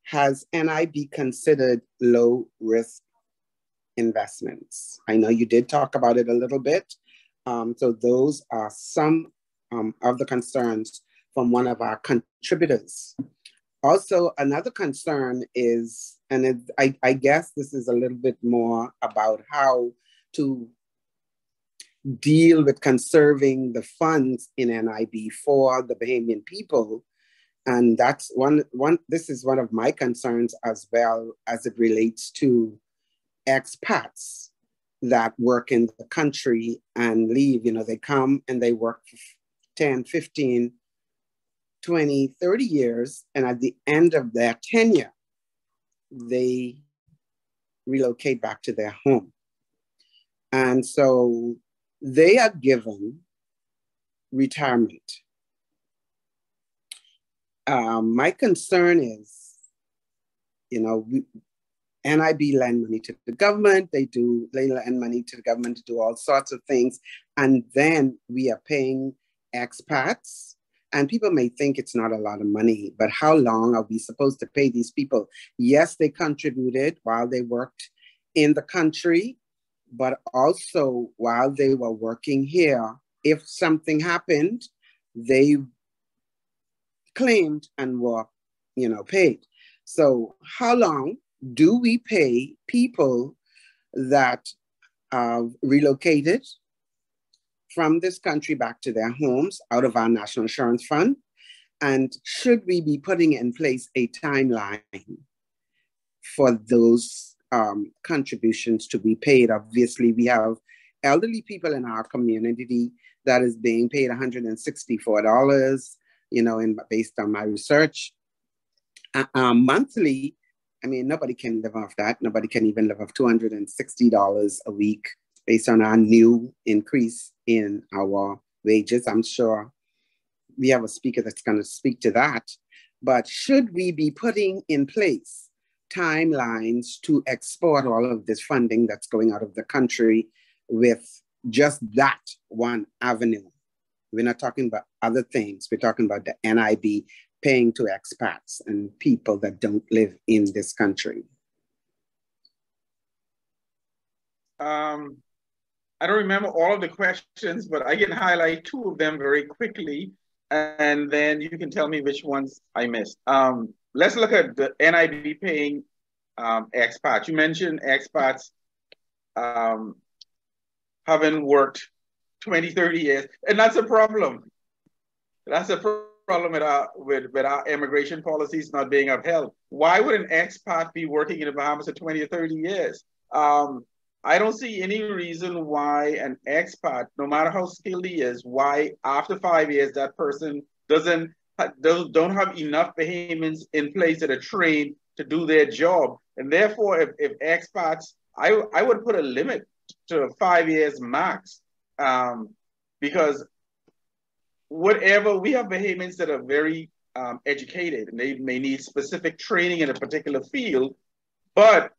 has NIB considered low risk investments? I know you did talk about it a little bit. So those are some of the concerns from one of our contributors. Also, another concern is, and I guess this is a little bit more about how to deal with conserving the funds in NIB for the Bahamian people. And that's this is one of my concerns as well, as it relates to expats that work in the country and leave. You know, they come and they work for 10, 15, 20, 30 years. And at the end of their tenure, they relocate back to their home. And so they are given retirement. My concern is, you know, NIB lend money to the government. They lend money to the government to do all sorts of things. And then we are paying expats. And people may think it's not a lot of money, but how long are we supposed to pay these people? Yes, they contributed while they worked in the country, but also while they were working here, if something happened, they claimed and were, you know, paid. So how long do we pay people that relocated from this country back to their homes out of our National Insurance Fund? And should we be putting in place a timeline for those contributions to be paid? Obviously, we have elderly people in our community that is being paid $164, you know, based on my research. Monthly, I mean, nobody can live off that. Nobody can even live off $260 a week based on our new increase in our wages. I'm sure we have a speaker that's going to speak to that. But should we be putting in place timelines to export all of this funding that's going out of the country with just that one avenue? We're not talking about other things. We're talking about the NIB paying to expats and people that don't live in this country. I don't remember all of the questions, but I can highlight two of them very quickly, and then you can tell me which ones I missed. Let's look at the NIB paying expats. You mentioned expats having worked 20, 30 years, and that's a problem. That's a problem with our immigration policies not being upheld. Why would an expat be working in the Bahamas for 20 or 30 years? I don't see any reason why an expat, no matter how skilled he is, why after 5 years that person don't have enough Bahamians in place that are trained to do their job. And therefore, if expats, I would put a limit to 5 years max, because whatever, we have Bahamians that are very educated and they may need specific training in a particular field, but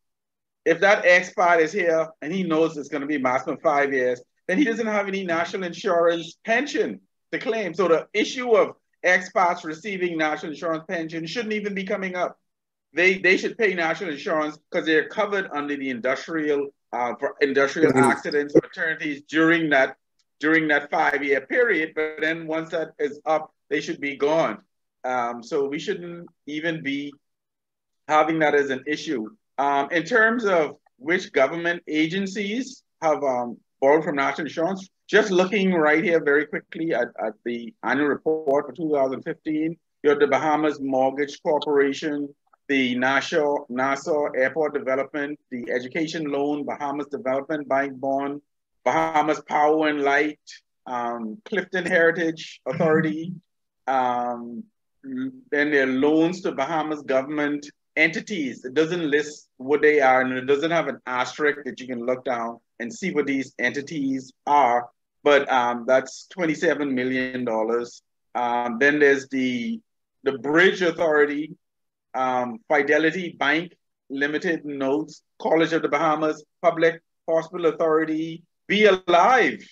if that expat is here and he knows it's going to be maximum 5 years, then he doesn't have any national insurance pension to claim. So the issue of expats receiving national insurance pension shouldn't even be coming up. They should pay national insurance because they're covered under the industrial for industrial accidents, maternities during that 5-year period. But then once that is up, they should be gone. So we shouldn't even be having that as an issue. In terms of which government agencies have borrowed from national insurance, just looking right here very quickly at the annual report for 2015, you have the Bahamas Mortgage Corporation, the Nassau Airport Development, the Education Loan, Bahamas Development Bank Bond, Bahamas Power and Light, Clifton Heritage Authority, then there are loans to Bahamas government entities. It doesn't list what they are, and it doesn't have an asterisk that you can look down and see what these entities are, but that's $27 million. Then there's the Bridge Authority, Fidelity Bank Limited Notes, College of the Bahamas, Public Hospital Authority, Be Alive.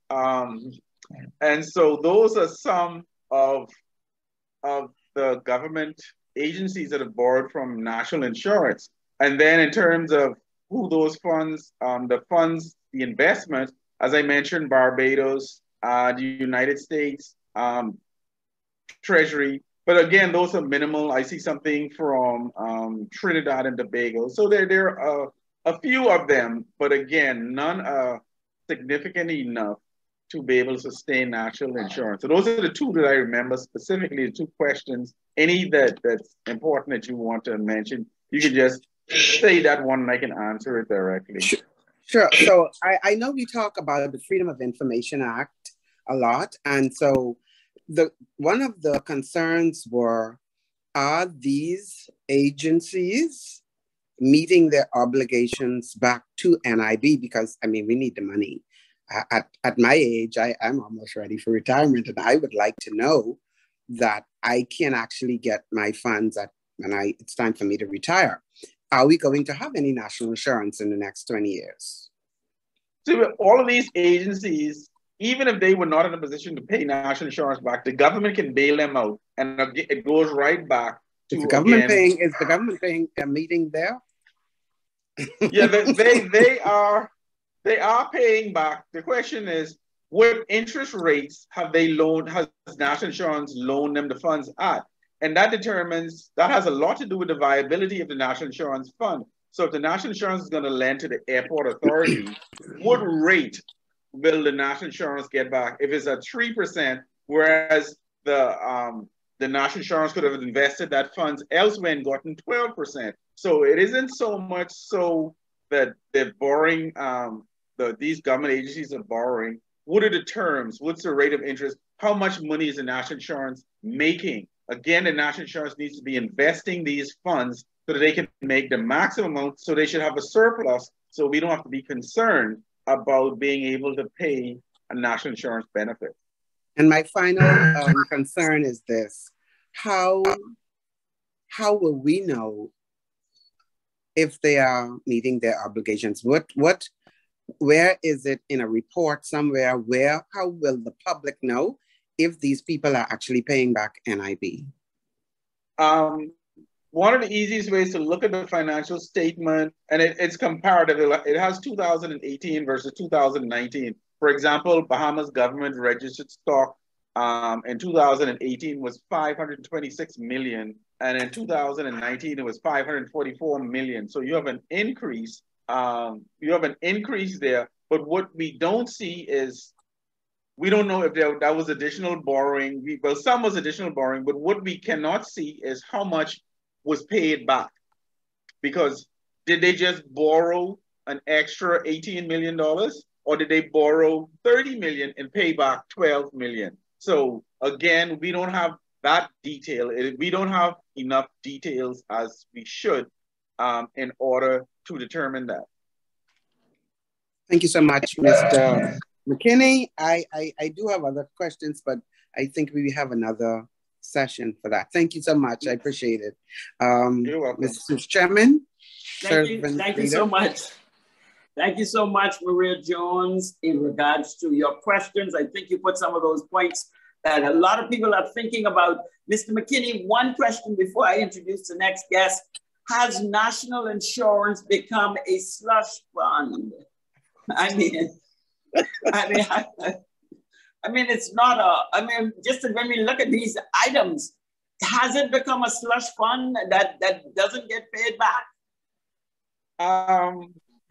And so those are some of the government agencies that have borrowed from national insurance. And then in terms of who those funds, the investment, as I mentioned, Barbados, the United States, Treasury. But again, those are minimal. I see something from Trinidad and Tobago. So there are a few of them, but again, none are significant enough to be able to sustain national insurance. So those are the two that I remember specifically, the two questions. Any that's important that you want to mention, you can just say that one and I can answer it directly. Sure. So I know we talk about the Freedom of Information Act a lot. And so one of the concerns were, are these agencies meeting their obligations back to NIB? Because, I mean, we need the money. At my age, I'm almost ready for retirement, and I would like to know that I can actually get my funds when it's time for me to retire. Are we going to have any national insurance in the next 20 years? So all of these agencies, even if they were not in a position to pay national insurance back, the government can bail them out, and it goes right back to Is the government paying a meeting there? Yeah, they are paying back. The question is, what interest rates has national insurance loaned them the funds at? And that has a lot to do with the viability of the national insurance fund. So if the national insurance is going to lend to the airport authority, what rate will the national insurance get back? If it's at 3%, whereas the national insurance could have invested that funds elsewhere and gotten 12%. So it isn't so much so that they're borrowing, these government agencies are borrowing. What are the terms? What's the rate of interest? How much money is the national insurance making? Again, the national insurance needs to be investing these funds so that they can make the maximum amount, so they should have a surplus, so we don't have to be concerned about being able to pay a national insurance benefit. And my final concern is this: how will we know if they are meeting their obligations? Where is it in a report somewhere? How will the public know if these people are actually paying back NIB? One of the easiest ways to look at the financial statement, and it's comparative. It has 2018 versus 2019. For example, Bahamas government registered stock in 2018 was 526 million, and in 2019 it was 544 million. So you have an increase. There, but what we don't see is, we don't know if that was additional borrowing. Some was additional borrowing, but what we cannot see is how much was paid back. Because did they just borrow an extra $18 million, or did they borrow 30 million and pay back 12 million? So again, we don't have that detail. We don't have enough details as we should in order to determine that. Thank you so much, Mr. McKinney. I do have other questions, but I think we have another session for that. Thank you so much. I appreciate it. You're welcome. Mr. Chairman, Thank you so much. Thank you so much, Maria Jones, in regards to your questions. I think you put some of those points that a lot of people are thinking about. Mr. McKinney, one question before I introduce the next guest. Has national insurance become a slush fund? I mean, it's not just when we look at these items, has it become a slush fund that doesn't get paid back?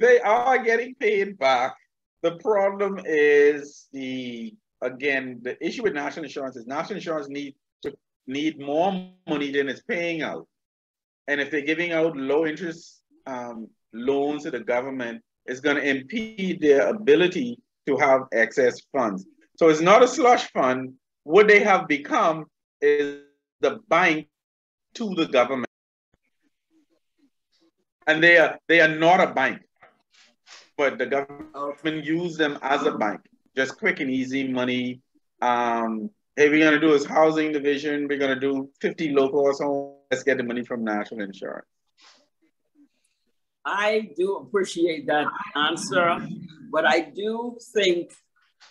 They are getting paid back. The problem is the issue with national insurance is national insurance need more money than it's paying out. And if they're giving out low interest loans to the government, it's going to impede their ability to have excess funds. So it's not a slush fund. What they have become is the bank to the government. And they are not a bank, but the government use them as a bank, just quick and easy money. Hey, we're going to do this housing division. We're going to do 50 low-cost homes. Let's get the money from national insurance. I do appreciate that answer, but I do think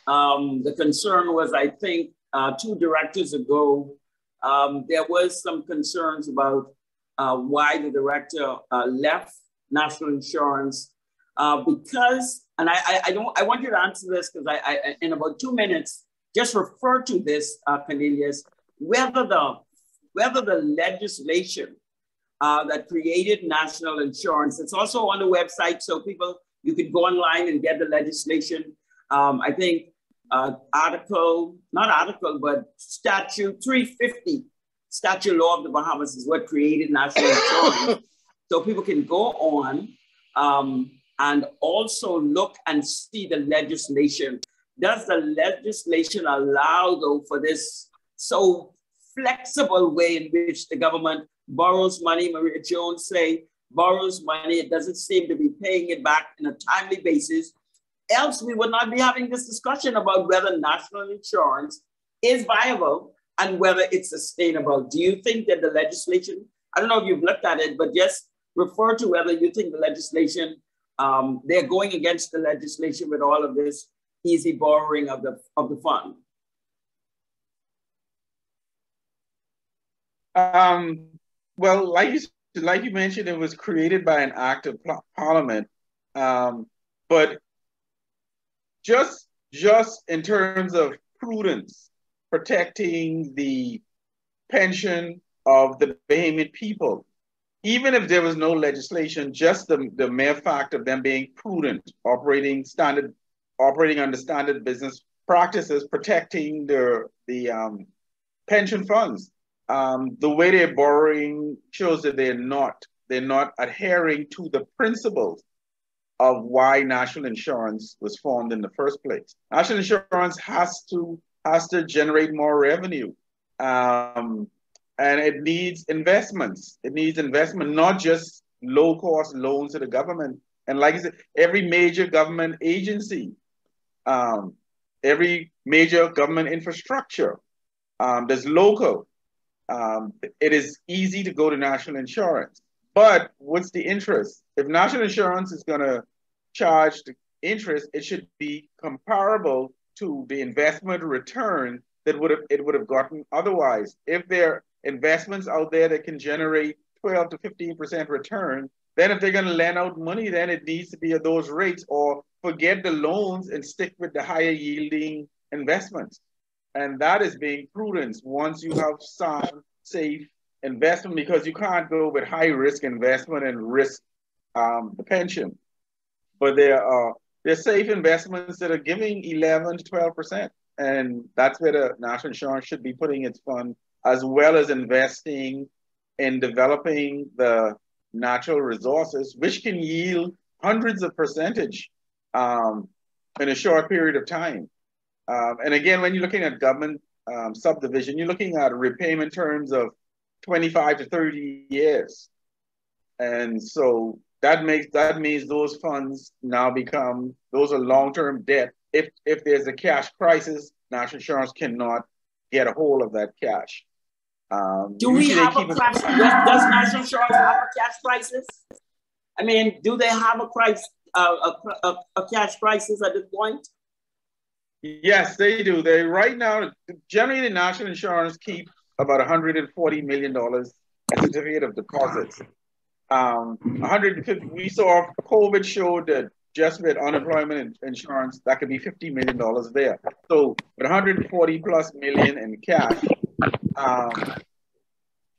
the concern was, I think 2 directors ago, there was some concerns about why the director left national insurance because, and I want you to answer this because I in about 2 minutes, just refer to this, Cornelius, whether the legislation that created national insurance, it's also on the website, so people, you could go online and get the legislation. I think Statute 350, Statute Law of the Bahamas is what created national insurance. So people can go on and also look and see the legislation. Does the legislation allow, though, for this so flexible way in which the government borrows money? Maria Jones say borrows money, it doesn't seem to be paying it back in a timely basis. Else we would not be having this discussion about whether national insurance is viable and whether it's sustainable. Do you think that the legislation, I don't know if you've looked at it, but just refer to whether you think the legislation, they're going against the legislation with all of this easy borrowing of the fund? Well, like you mentioned, it was created by an act of parliament, but just in terms of prudence, protecting the pension of the Bahamian people, even if there was no legislation, just the mere fact of them being prudent, operating under standard business practices, protecting the pension funds. The way they're borrowing shows that they're not adhering to the principles of why national insurance was formed in the first place. National insurance has to generate more revenue, and it needs investments. It needs investment, not just low-cost loans to the government. And like I said, every major government agency, every major government infrastructure, there's local. It is easy to go to national insurance. But what's the interest? If national insurance is going to charge the interest, it should be comparable to the investment return that it would have gotten otherwise. If there are investments out there that can generate 12 to 15% return, then if they're going to lend out money, then it needs to be at those rates, or forget the loans and stick with the higher yielding investments. And that is being prudent once you have sound, safe investment, because you can't go with high risk investment and risk the pension. But there are safe investments that are giving 11 to 12%. And that's where the national insurance should be putting its fund, as well as investing in developing the natural resources, which can yield hundreds of percentage in a short period of time. And again, when you're looking at government subdivision, you're looking at repayment terms of 25 to 30 years. And so that means those funds now become, those are long-term debt. If there's a cash crisis, national insurance cannot get a hold of that cash. Do we have a crash? Does national insurance have a cash crisis? I mean, do they have a crisis, a cash crisis at this point? Yes, they do. They right now, generally the national insurance keep about $140 million as certificate of deposits. 150. We saw COVID showed that just with unemployment insurance, that could be $50 million there. So with 140 plus million in cash,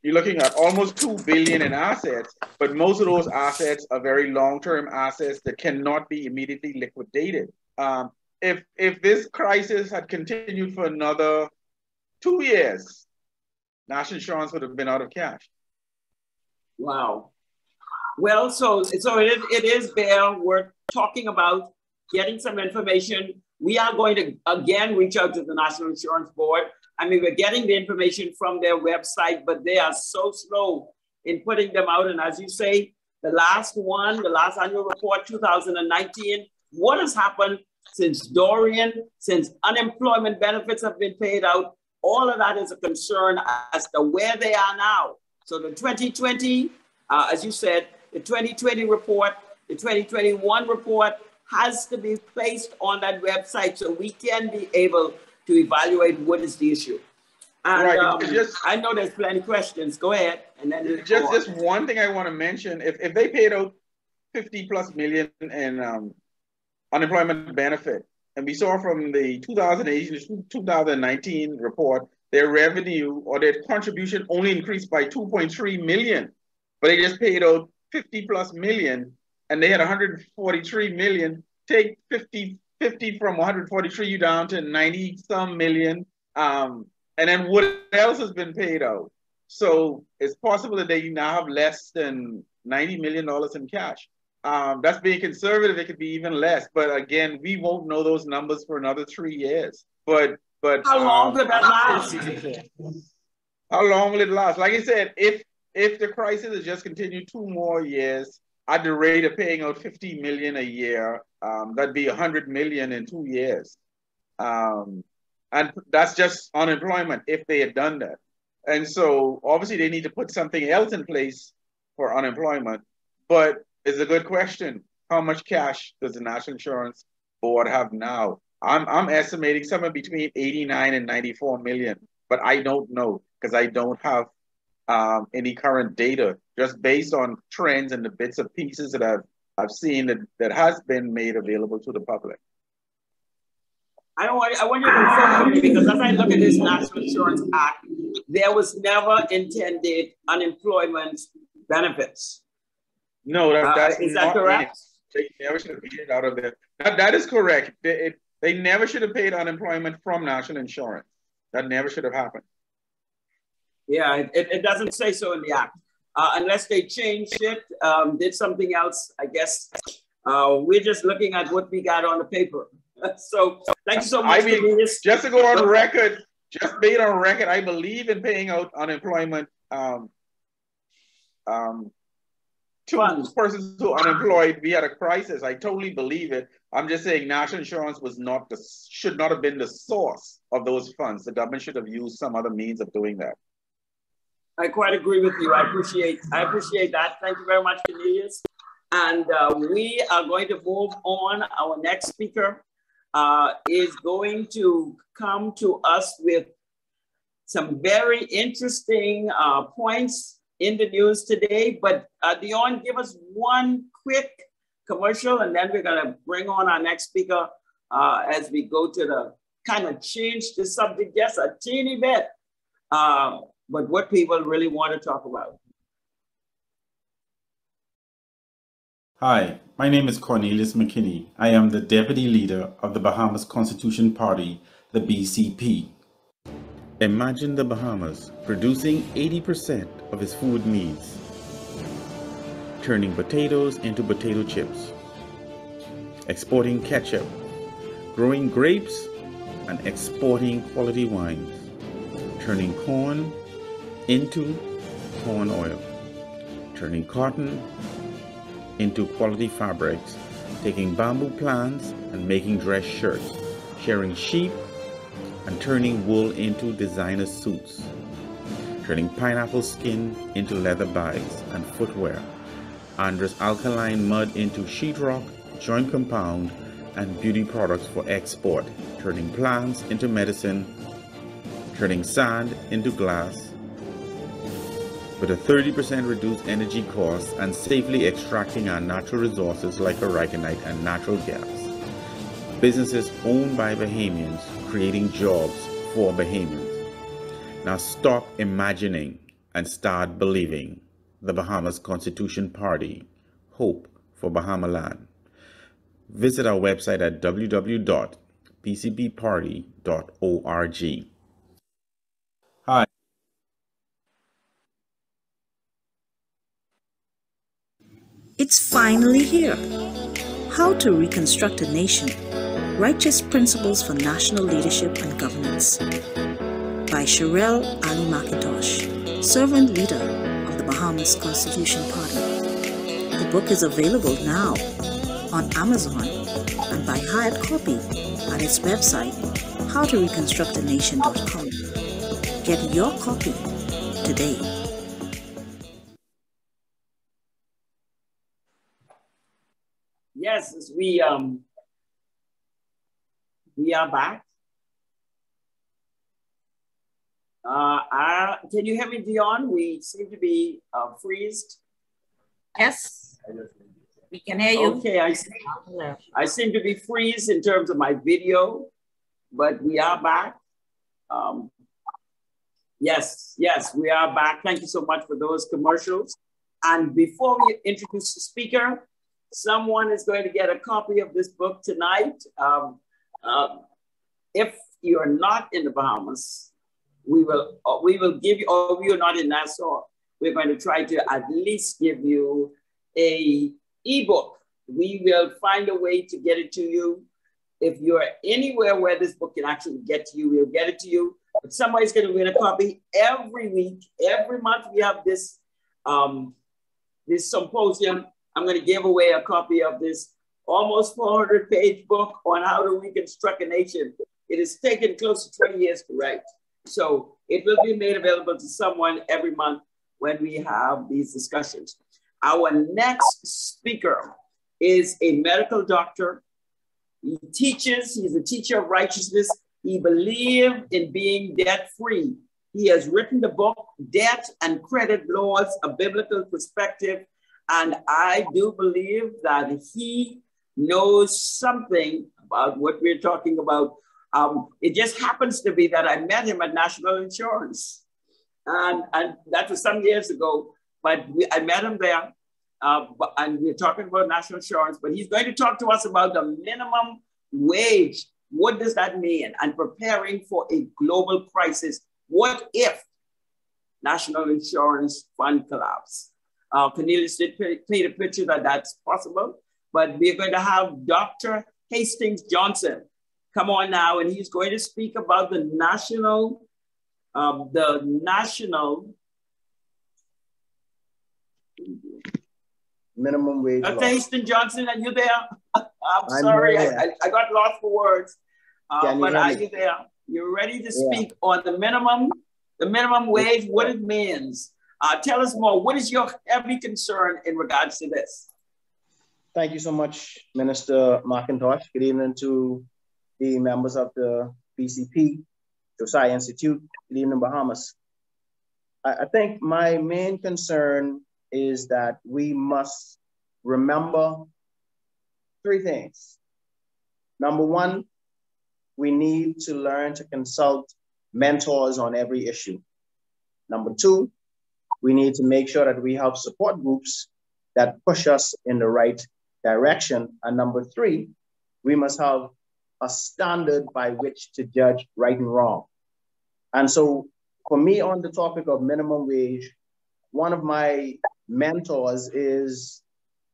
you're looking at almost $2 billion in assets, but most of those assets are very long-term assets that cannot be immediately liquidated. If this crisis had continued for another 2 years, national insurance would have been out of cash. Wow. Well, so it is there. We're talking about getting some information. We are going to, again, reach out to the National Insurance Board. I mean, we're getting the information from their website, but they are so slow in putting them out. And as you say, the last annual report, 2019, what has happened since Dorian, since unemployment benefits have been paid out? All of that is a concern as to where they are now. So the 2020, as you said, the 2020 report, the 2021 report has to be placed on that website so we can be able to evaluate what is the issue. And right. I know there's plenty of questions. Go ahead. And then just one thing I want to mention, if they paid out 50 plus million in unemployment benefit, and we saw from the 2018 to 2019 report, their revenue or their contribution only increased by 2.3 million, but they just paid out 50 plus million, and they had 143 million. Take 50 from 143, you down to 90 some million. And then what else has been paid out? So it's possible that they now have less than $90 million in cash. That's being conservative. It could be even less. But again, we won't know those numbers for another 3 years. But how long will that last? How long will it last? Like I said, if the crisis has just continued 2 more years at the rate of paying out 50 million a year, that'd be 100 million in 2 years. And that's just unemployment if they had done that. And so obviously they need to put something else in place for unemployment. But it's a good question. How much cash does the National Insurance Board have now? I'm estimating somewhere between 89 and 94 million, but I don't know because I don't have any current data, just based on trends and the bits and pieces that I've seen that has been made available to the public. I want you to confirm me, because as I look at this National Insurance Act, there was never intended unemployment benefits. No, that's is that correct? They never should have paid it out of there. That is correct. They never should have paid unemployment from national insurance. That never should have happened. Yeah, it doesn't say so in the act. Unless they changed it, did something else, I guess. We're just looking at what we got on the paper. So thank you so much. I mean, just to go on record, just being on record, I believe in paying out unemployment to persons who are unemployed. We had a crisis. I totally believe it. I'm just saying national insurance should not have been the source of those funds. The government should have used some other means of doing that. I quite agree with you. I appreciate that. Thank you very much, Cornelius. And we are going to move on. Our next speaker is going to come to us with some very interesting points in the news today. But Dion, give us one quick commercial, and then we're going to bring on our next speaker as we go to the kind of change the subject just a teeny bit. But what people really want to talk about. Hi, my name is Cornelius McKinney. I am the Deputy Leader of the Bahamas Constitution Party, the BCP. Imagine the Bahamas producing 80% of its food needs, turning potatoes into potato chips, exporting ketchup, growing grapes, and exporting quality wines, turning corn into corn oil, turning cotton into quality fabrics, taking bamboo plants and making dress shirts, shearing sheep and turning wool into designer suits, turning pineapple skin into leather bags and footwear, Andrus alkaline mud into sheetrock, joint compound, and beauty products for export, turning plants into medicine, turning sand into glass, with a 30% reduced energy cost and safely extracting our natural resources like aragonite and natural gas. Businesses owned by Bahamians, creating jobs for Bahamians. Now stop imagining and start believing. The Bahamas Constitution Party, hope for Bahamaland. Visit our website at www.pcbparty.org. Hi. It's finally here. How to Reconstruct a Nation. Righteous Principles for National Leadership and Governance by Sherelle Ali McIntosh, Servant Leader of the Bahamas Constitution Party. The book is available now on Amazon and by hired copy at its website, howtoreconstructanation.com. Get your copy today. Yes, we are back. Can you hear me, Dion? We seem to be freezed. Yes, we can hear you. Okay, I seem to be freezed in terms of my video, but we are back. Yes, we are back. Thank you so much for those commercials. And before we introduce the speaker, someone is going to get a copy of this book tonight. If you're not in the Bahamas, we will give you, or you're not in Nassau, we're going to try to at least give you a ebook. We will find a way to get it to you. If you're anywhere where this book can actually get to you, we'll get it to you. But somebody's going to win a copy every week. Every month we have this, this symposium. I'm going to give away a copy of this almost 400-page book on how to reconstruct a nation. It has taken close to 20 years to write. So it will be made available to someone every month when we have these discussions. Our next speaker is a medical doctor. He teaches, he's a teacher of righteousness. He believed in being debt-free. He has written the book, Debt and Credit Laws, A Biblical Perspective. And I do believe that he knows something about what we're talking about. It just happens to be that I met him at National Insurance. And that was some years ago, but I met him there. And we're talking about national insurance, but he's going to talk to us about the minimum wage. What does that mean? And preparing for a global crisis. What if national insurance fund collapse? Cornelius did paint a picture that that's possible, but we're going to have Dr. Hastings Johnson come on now, and he's going to speak about the national minimum wage. Dr. Hastings Johnson, are you there? I'm sorry, I got lost for words. But are you there? You're ready to speak on the minimum wage, what it means. Tell us more. What is your heavy concern in regards to this? Thank you so much, Minister McIntosh. Good evening to the members of the BCP, Josiah Institute. Good evening, Bahamas. I think my main concern is that we must remember three things. Number one, we need to learn to consult mentors on every issue. Number two, we need to make sure that we have support groups that push us in the right direction. And number three, we must have a standard by which to judge right and wrong. And so for me on the topic of minimum wage, one of my mentors is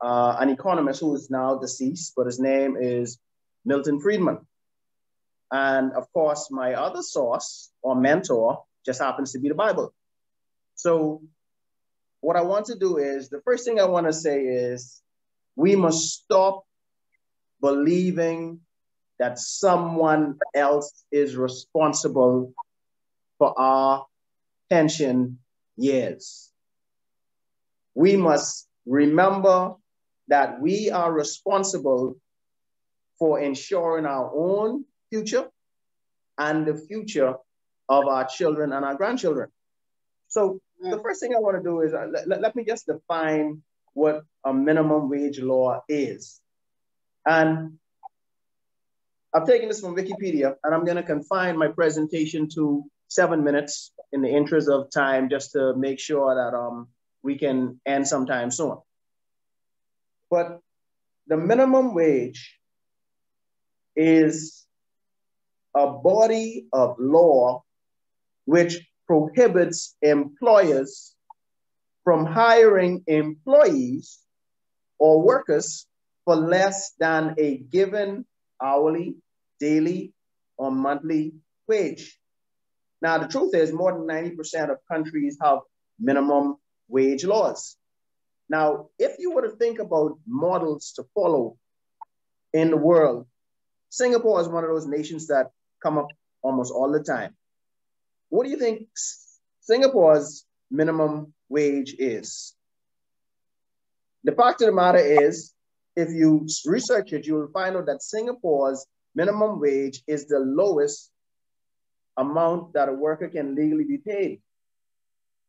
an economist who is now deceased, but his name is Milton Friedman. And of course, my other source or mentor just happens to be the Bible. So what I want to do is, the first thing I want to say is, we must stop believing that someone else is responsible for our pension years. We must remember that we are responsible for ensuring our own future and the future of our children and our grandchildren. So the first thing I want to do is let me just define what a minimum wage law is. And I've taken this from Wikipedia, and I'm going to confine my presentation to 7 minutes in the interest of time, just to make sure that we can end sometime soon. But the minimum wage is a body of law which prohibits employers from hiring employees or workers for less than a given hourly, daily, or monthly wage. Now, the truth is more than 90% of countries have minimum wage laws. Now, if you were to think about models to follow in the world, Singapore is one of those nations that come up almost all the time. What do you think Singapore's minimum wage is? The fact of the matter is, if you research it, you will find out that Singapore's minimum wage is the lowest amount that a worker can legally be paid.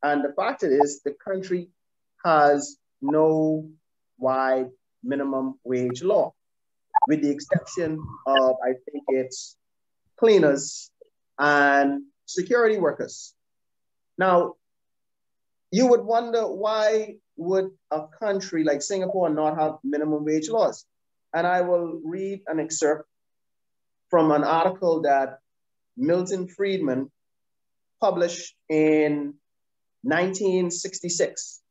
And the fact is, the country has no wide minimum wage law, with the exception of, I think it's cleaners and security workers. Now, you would wonder, why would a country like Singapore not have minimum wage laws? And I will read an excerpt from an article that Milton Friedman published in 1966.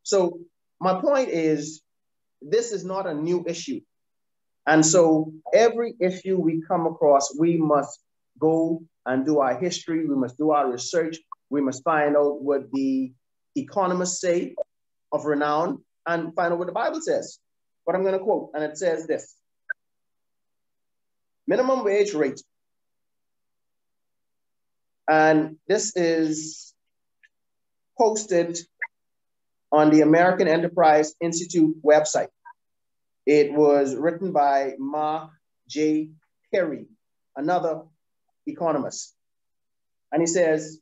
So my point is, this is not a new issue. And so every issue we come across, we must go and do our history, we must do our research, we must find out what the economists say of renown and find out what the Bible says. But I'm going to quote, and it says this: minimum wage rate. And this is posted on the American Enterprise Institute website. It was written by Mark J. Perry, another economist. And he says,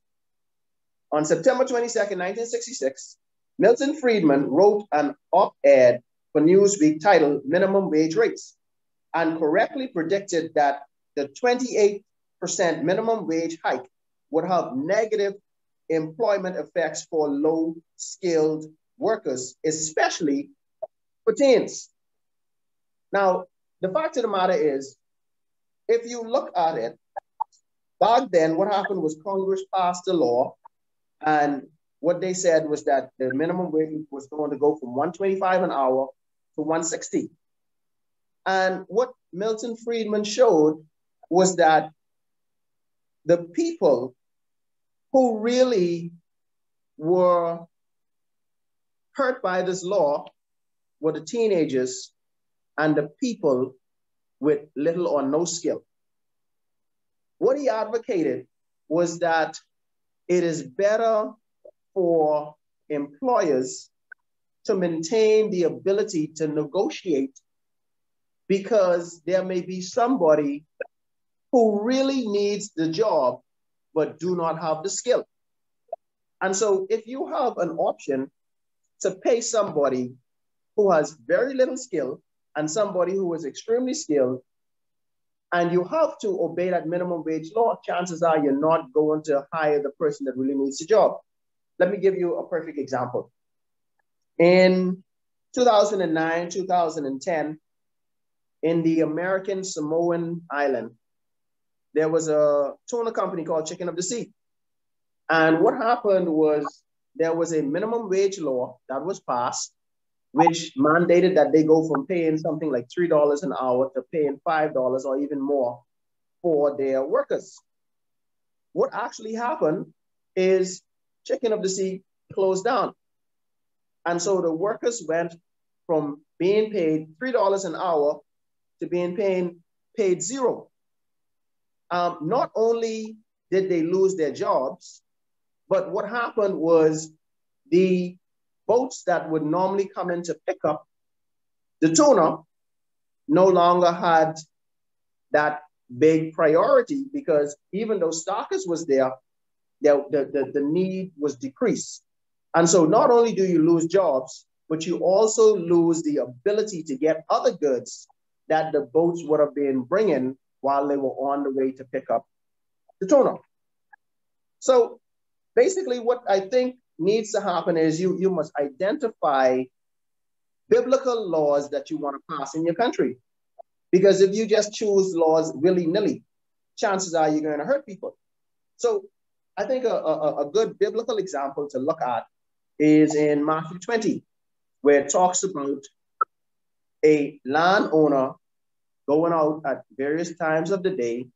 on September 22nd, 1966, Milton Friedman wrote an op-ed for Newsweek titled Minimum Wage Rates, and correctly predicted that the 28% minimum wage hike would have negative employment effects for low-skilled workers, especially for teens. Now, the fact of the matter is, if you look at it, back then, what happened was Congress passed a law, and what they said was that the minimum wage was going to go from $125 an hour to $160. And what Milton Friedman showed was that the people who really were hurt by this law were the teenagers and the people with little or no skill. What he advocated was that it is better for employers to maintain the ability to negotiate, because there may be somebody who really needs the job but do not have the skill. And so if you have an option to pay somebody who has very little skill and somebody who is extremely skilled, and you have to obey that minimum wage law, chances are you're not going to hire the person that really needs the job. Let me give you a perfect example. In 2009, 2010, in the American Samoan island, there was a tuna company called Chicken of the Sea. And what happened was there was a minimum wage law that was passed, which mandated that they go from paying something like $3 an hour to paying $5 or even more for their workers. What actually happened is Chicken of the Sea closed down. And so the workers went from being paid $3 an hour to being paid $0. Not only did they lose their jobs, but what happened was the boats that would normally come in to pick up the tuna no longer had that big priority, because even though stockers was there, the need was decreased. And so not only do you lose jobs, but you also lose the ability to get other goods that the boats would have been bringing while they were on the way to pick up the tuna. So basically what I think needs to happen is you must identify biblical laws that you want to pass in your country. Because if you just choose laws willy-nilly, chances are you're going to hurt people. So I think a good biblical example to look at is in Matthew 20, where it talks about a landowner going out at various times of the day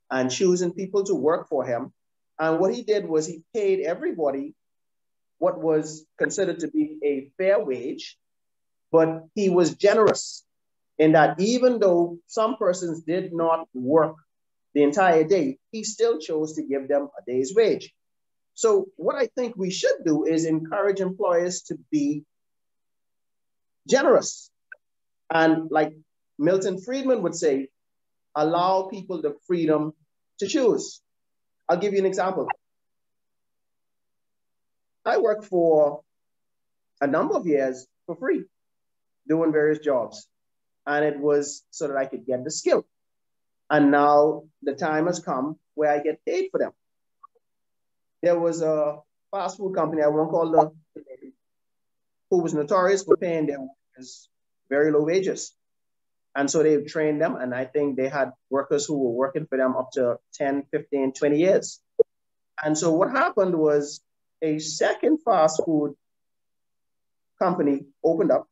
and choosing people to work for him. And what he did was he paid everybody what was considered to be a fair wage, but he was generous in that even though some persons did not work the entire day, he still chose to give them a day's wage. So what I think we should do is encourage employers to be generous. And like Milton Friedman would say, allow people the freedom to choose. I'll give you an example. I worked for a number of years for free, doing various jobs. And it was so that I could get the skill. And now the time has come where I get paid for them. There was a fast food company, I won't call the name, who was notorious for paying their workers very low wages. And so they trained them, and I think they had workers who were working for them up to 10, 15, 20 years. And so what happened was a second fast food company opened up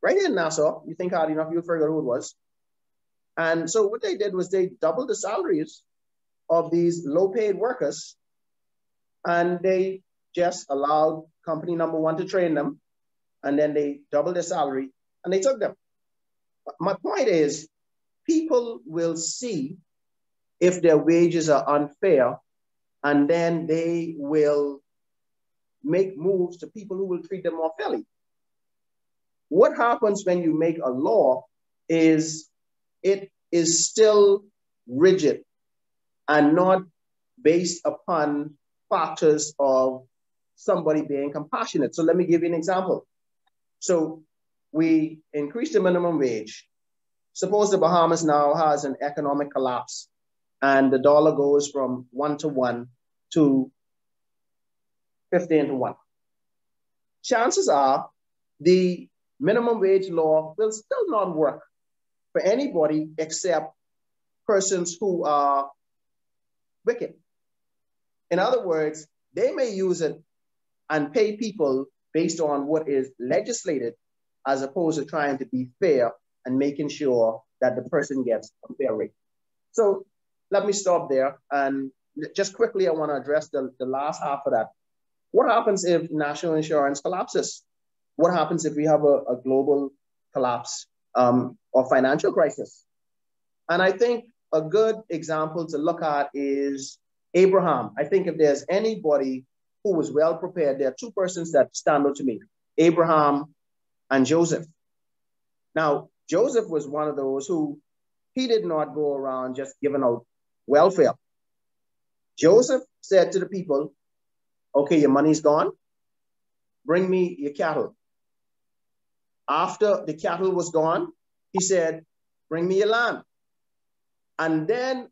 right here in Nassau. You think hard enough, you'll figure out who it was. And so what they did was they doubled the salaries of these low-paid workers, and they just allowed company number one to train them, and then they doubled their salary, and they took them. My point is, people will see if their wages are unfair, and then they will make moves to people who will treat them more fairly. What happens when you make a law is it is still rigid and not based upon factors of somebody being compassionate. So let me give you an example. So we increased the minimum wage. Suppose the Bahamas now has an economic collapse and the dollar goes from 1 to 1 to 15 to 1. Chances are the minimum wage law will still not work for anybody except persons who are wicked. In other words, they may use it and pay people based on what is legislated, as opposed to trying to be fair and making sure that the person gets a fair rate. So let me stop there. And just quickly, I want to address the last half of that. What happens if national insurance collapses? What happens if we have a global collapse or financial crisis? And I think a good example to look at is Abraham. I think if there's anybody who was well prepared, there are two persons that stand out to me, Abraham and Joseph. Now, Joseph was one of those who, he did not go around just giving out welfare. Joseph said to the people, okay, your money's gone, bring me your cattle. After the cattle was gone, he said, bring me your land. And then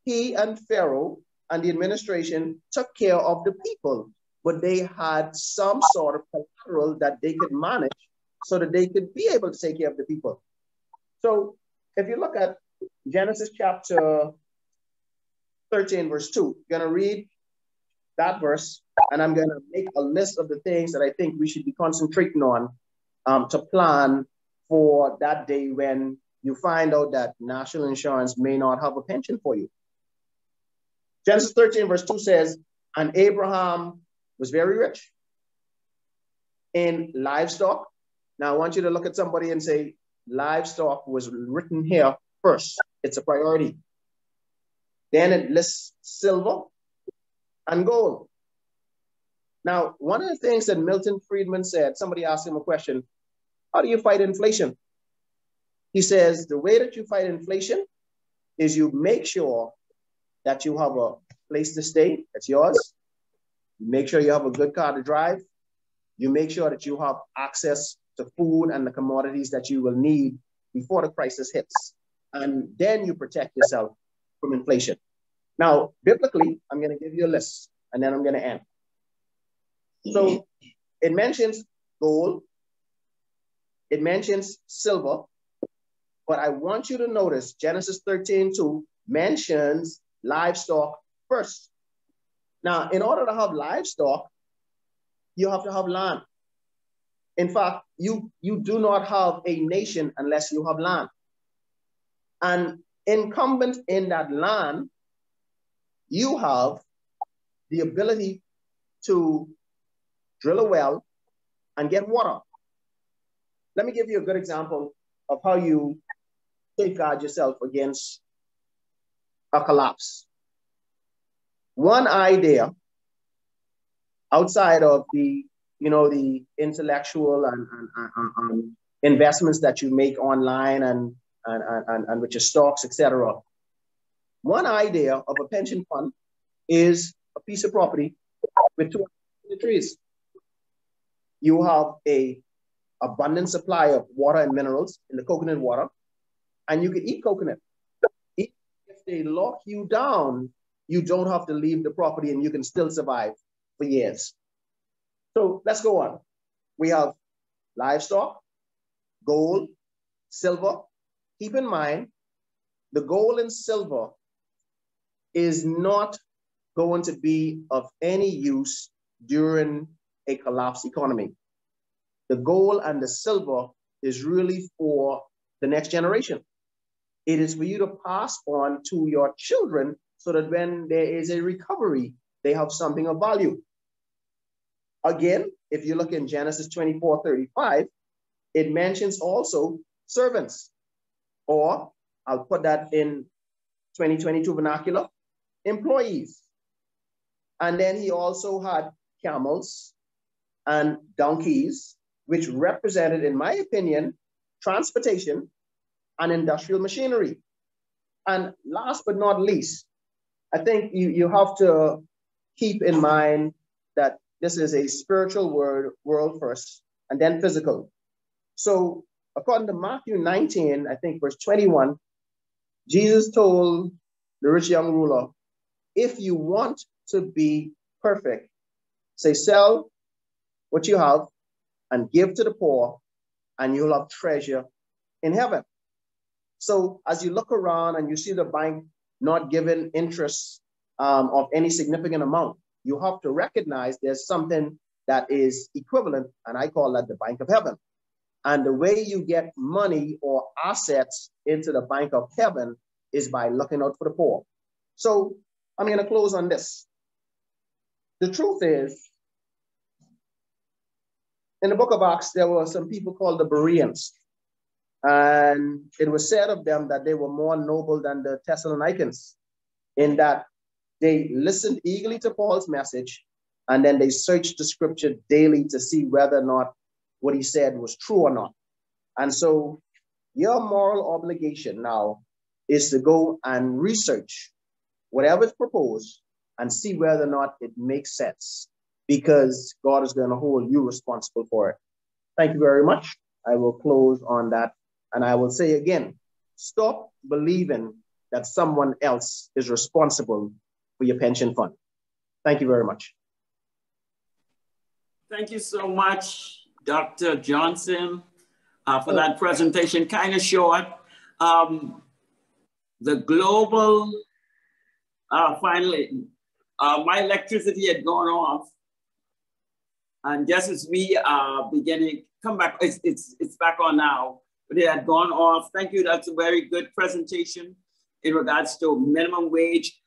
he and Pharaoh and the administration took care of the people, but they had some sort of collateral that they could manage so that they could be able to take care of the people. So if you look at Genesis chapter 13, verse 2, you're going to read that verse, and I'm going to make a list of the things that I think we should be concentrating on to plan for that day when you find out that national insurance may not have a pension for you. Genesis 13, verse 2 says, and Abraham was very rich in livestock. Now, I want you to look at somebody and say, livestock was written here first. It's a priority. Then it lists silver and gold. Now, one of the things that Milton Friedman said, somebody asked him a question, how do you fight inflation? He says, the way that you fight inflation is you make sure that you have a place to stay, that's yours. You make sure you have a good car to drive. You make sure that you have access to food and the commodities that you will need before the crisis hits. And then you protect yourself from inflation. Now, biblically, I'm going to give you a list and then I'm going to end. So it mentions gold, it mentions silver, but I want you to notice Genesis 13:2 mentions livestock first. Now, in order to have livestock, you have to have land. In fact, you do not have a nation unless you have land. And incumbent in that land, you have the ability to drill a well and get water. Let me give you a good example of how you safeguard yourself against a collapse. One idea outside of the, the intellectual and investments that you make online and with your stocks, etc. One idea of a pension fund is a piece of property with 200 trees. You have an abundant supply of water and minerals in the coconut water, and you can eat coconut. If they lock you down, you don't have to leave the property and you can still survive for years. So let's go on. We have livestock, gold, silver. Keep in mind, the gold and silver is not going to be of any use during a collapsed economy. The gold and the silver is really for the next generation. It is for you to pass on to your children so that when there is a recovery, they have something of value. Again, if you look in Genesis 24:35, it mentions also servants, or I'll put that in 2022 vernacular, employees. And then he also had camels and donkeys, which represented, in my opinion, transportation and industrial machinery. And last but not least, I think you have to keep in mind that this is a spiritual world first, and then physical. So according to Matthew 19, I think verse 21, Jesus told the rich young ruler, if you want to be perfect, say, sell what you have and give to the poor, and you'll have treasure in heaven. So as you look around and you see the bank not giving interest of any significant amount, you have to recognize there's something that is equivalent, and I call that the bank of heaven. And the way you get money or assets into the bank of heaven is by looking out for the poor. So I'm going to close on this. The truth is, in the book of Acts, there were some people called the Bereans. And it was said of them that they were more noble than the Thessalonians, in that they listened eagerly to Paul's message, and then they searched the scripture daily to see whether or not what he said was true or not. And so your moral obligation now is to go and research whatever is proposed and see whether or not it makes sense, because God is going to hold you responsible for it. Thank you very much. I will close on that. And I will say again, stop believing that someone else is responsible for your pension fund. Thank you very much. Thank you so much, Dr. Johnson, for that presentation. Kind of short. The global, finally, my electricity had gone off. And just as we are beginning, come back, it's back on now, but it had gone off. Thank you, that's a very good presentation in regards to minimum wage.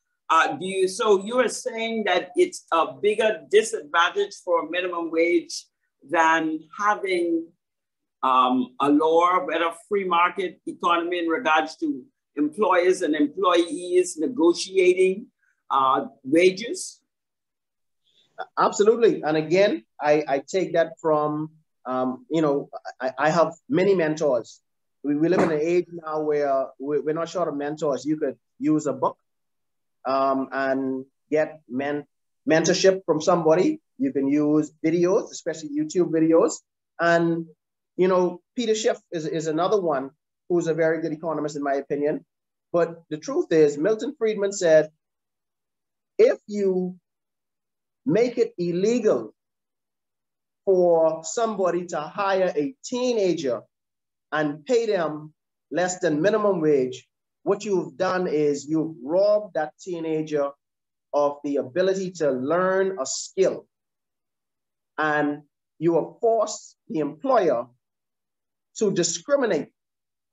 So you are saying that it's a bigger disadvantage for minimum wage than having a lower, better free market economy in regards to employers and employees negotiating wages? Absolutely. And again, I take that from, you know, I have many mentors. We live in an age now where we're not short of mentors. You could use a book and get mentorship from somebody. You can use videos, especially YouTube videos. And, you know, Peter Schiff is another one who's a very good economist, in my opinion. But the truth is, Milton Friedman said, if you make it illegal for somebody to hire a teenager and pay them less than minimum wage, what you've done is you've robbed that teenager of the ability to learn a skill. And you have forced the employer to discriminate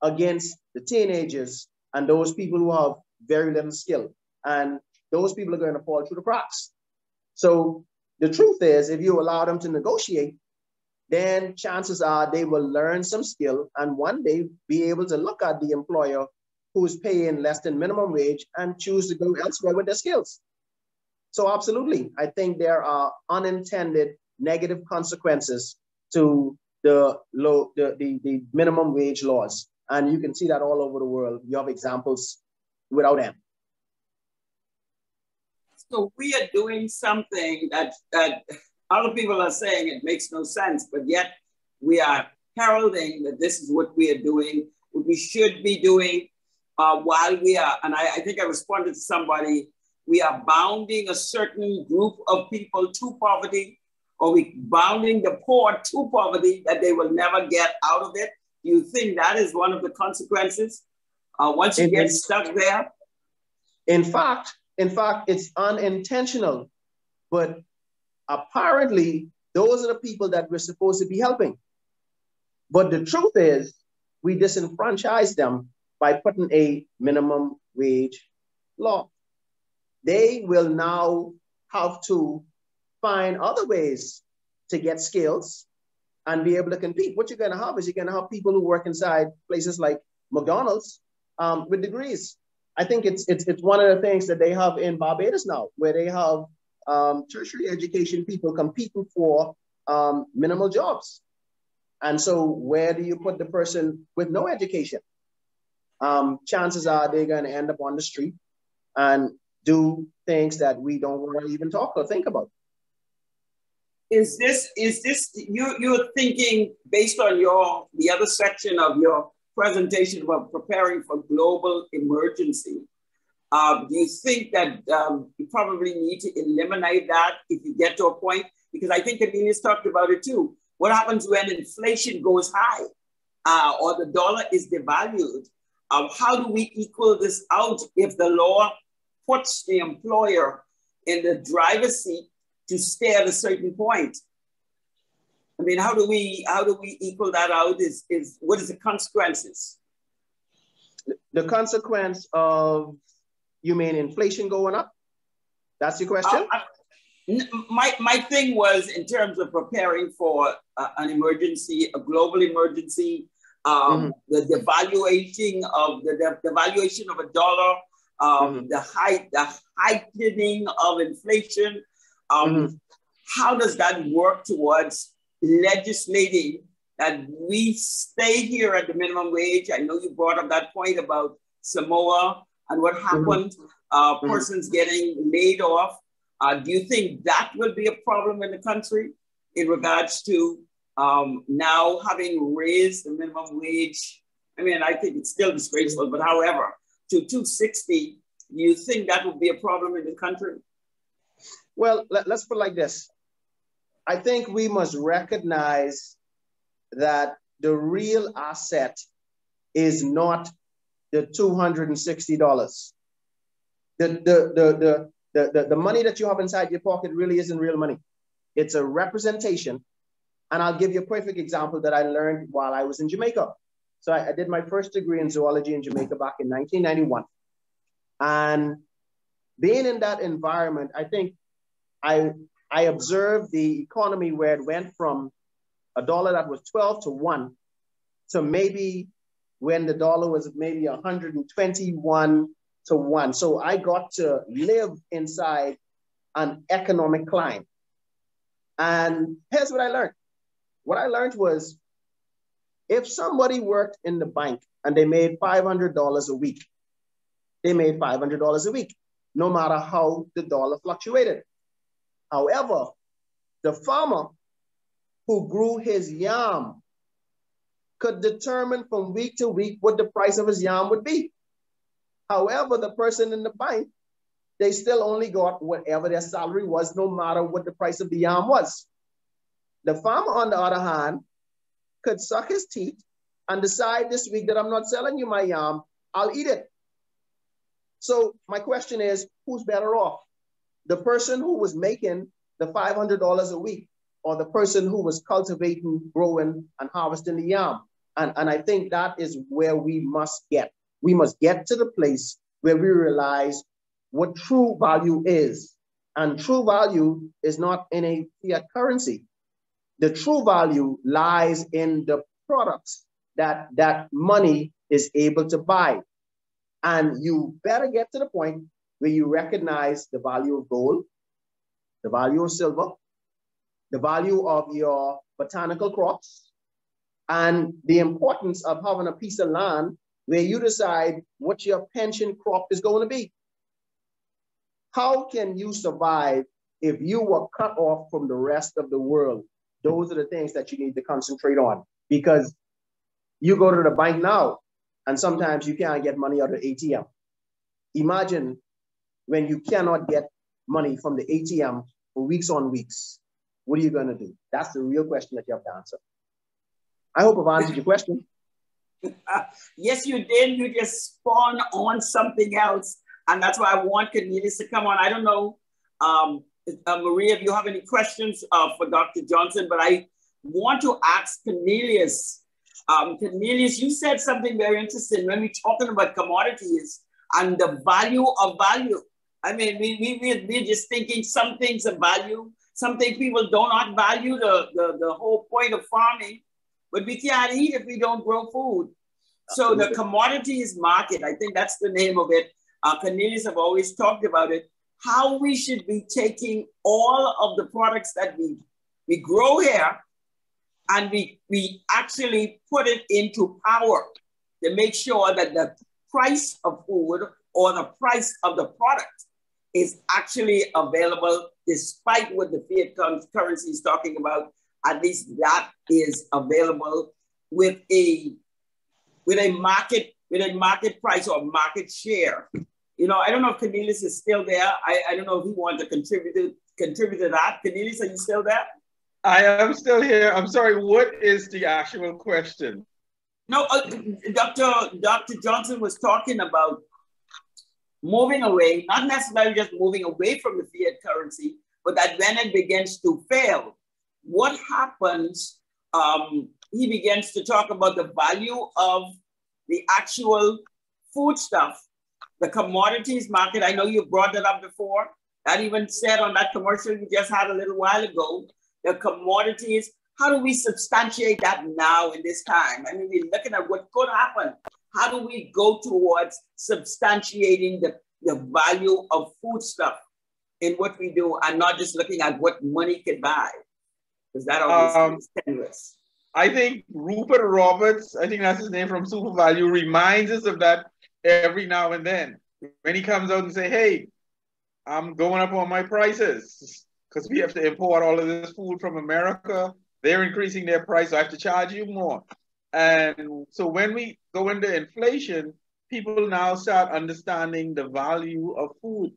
against the teenagers and those people who have very little skill. And those people are going to fall through the cracks. So the truth is, if you allow them to negotiate, then chances are they will learn some skill and one day be able to look at the employer who's paying less than minimum wage and choose to go elsewhere with their skills. So absolutely, I think there are unintended negative consequences to the minimum wage laws. And you can see that all over the world. You have examples without end. So we are doing something that other people are saying it makes no sense, but yet we are heralding that this is what we are doing, what we should be doing while we are, and I think I responded to somebody, we are bounding a certain group of people to poverty, or we bounding the poor to poverty that they will never get out of it. Do you think that is one of the consequences once you get stuck there? In fact, it's unintentional, but apparently those are the people that we're supposed to be helping. But the truth is, we disenfranchise them by putting a minimum wage law. They will now have to find other ways to get skills and be able to compete. What you're going to have is you're going to have people who work inside places like McDonald's with degrees. I think it's one of the things that they have in Barbados now, where they have tertiary education people competing for minimal jobs. And so where do you put the person with no education? Chances are they're going to end up on the street and do things that we don't want to even talk or think about. Is this you're thinking based on the other section of your presentation about preparing for global emergency? Do you think that you probably need to eliminate that if you get to a point? Because I think Cornelius talked about it too. What happens when inflation goes high or the dollar is devalued? How do we equal this out if the law puts the employer in the driver's seat to stay at a certain point? I mean, how do we equal that out? What is the consequences? The consequence of, you mean inflation going up? That's your question? My thing was in terms of preparing for an emergency, a global emergency, the devaluation of a dollar, the heightening of inflation. How does that work towards legislating that we stay here at the minimum wage? I know you brought up that point about Samoa and what happened, persons getting laid off. Do you think that will be a problem in the country in regards to now having raised the minimum wage? I mean, I think it's still disgraceful, but however, to $2.60, do you think that will be a problem in the country? Well, let's put it like this. I think we must recognize that the real asset is not the $260. The money that you have inside your pocket really isn't real money. It's a representation. And I'll give you a perfect example that I learned while I was in Jamaica. So I did my first degree in zoology in Jamaica back in 1991. And being in that environment, I think I observed the economy where it went from a dollar that was 12 to 1 to maybe when the dollar was maybe 121 to 1. So I got to live inside an economic climb. And here's what I learned. What I learned was, if somebody worked in the bank and they made $500 a week, they made $500 a week, no matter how the dollar fluctuated. However, the farmer who grew his yam could determine from week to week what the price of his yam would be. However, the person in the bank, they still only got whatever their salary was, no matter what the price of the yam was. The farmer, on the other hand, could suck his teeth and decide this week that I'm not selling you my yam, I'll eat it. So my question is, who's better off? The person who was making the $500 a week, or the person who was cultivating, growing, and harvesting the yam? And I think that is where we must get. We must get to the place where we realize what true value is. And true value is not in a fiat currency. The true value lies in the products that money is able to buy. And you better get to the point where you recognize the value of gold, the value of silver, the value of your botanical crops, and the importance of having a piece of land where you decide what your pension crop is going to be. How can you survive if you were cut off from the rest of the world? Those are the things that you need to concentrate on, because you go to the bank now and sometimes you can't get money out of the ATM. Imagine when you cannot get money from the ATM for weeks on weeks. What are you going to do? That's the real question that you have to answer. I hope I've answered your question. Yes, you did. You just spawned on something else. And that's why I want Cornelius to come on. I don't know, Maria, if you have any questions for Dr. Johnson, but I want to ask Cornelius. Cornelius, you said something very interesting when we're talking about commodities and the value of value. I mean, we're just thinking some things are value, some things people do not value the whole point of farming, but we can't eat if we don't grow food. So the commodities market, I think that's the name of it. Cornelius have always talked about it, how we should be taking all of the products that we grow here and we actually put it into power to make sure that the price of food or the price of the product is actually available, despite what the fiat currency is talking about. At least that is available with a market price or market share. You know, I don't know if Cornelius is still there. I don't know if he wants to contribute to that. Cornelius, are you still there? I am still here. I'm sorry, what is the actual question? No, Dr. Johnson was talking about moving away, not necessarily just moving away from the fiat currency, but that when it begins to fail, what happens? He begins to talk about the value of the actual food stuff, the commodities market. I know you brought that up before. That even said on that commercial we just had a little while ago, the commodities, how do we substantiate that now in this time? I mean, we're looking at what could happen. How do we go towards substantiating the value of food stuff in what we do and not just looking at what money can buy? Because that obviously is tenuous. I think Rupert Roberts, I think that's his name from Super Value, reminds us of that every now and then. When he comes out and say, hey, I'm going up on my prices because we have to import all of this food from America. They're increasing their price, so I have to charge you more. And so when we go into inflation, people now start understanding the value of food.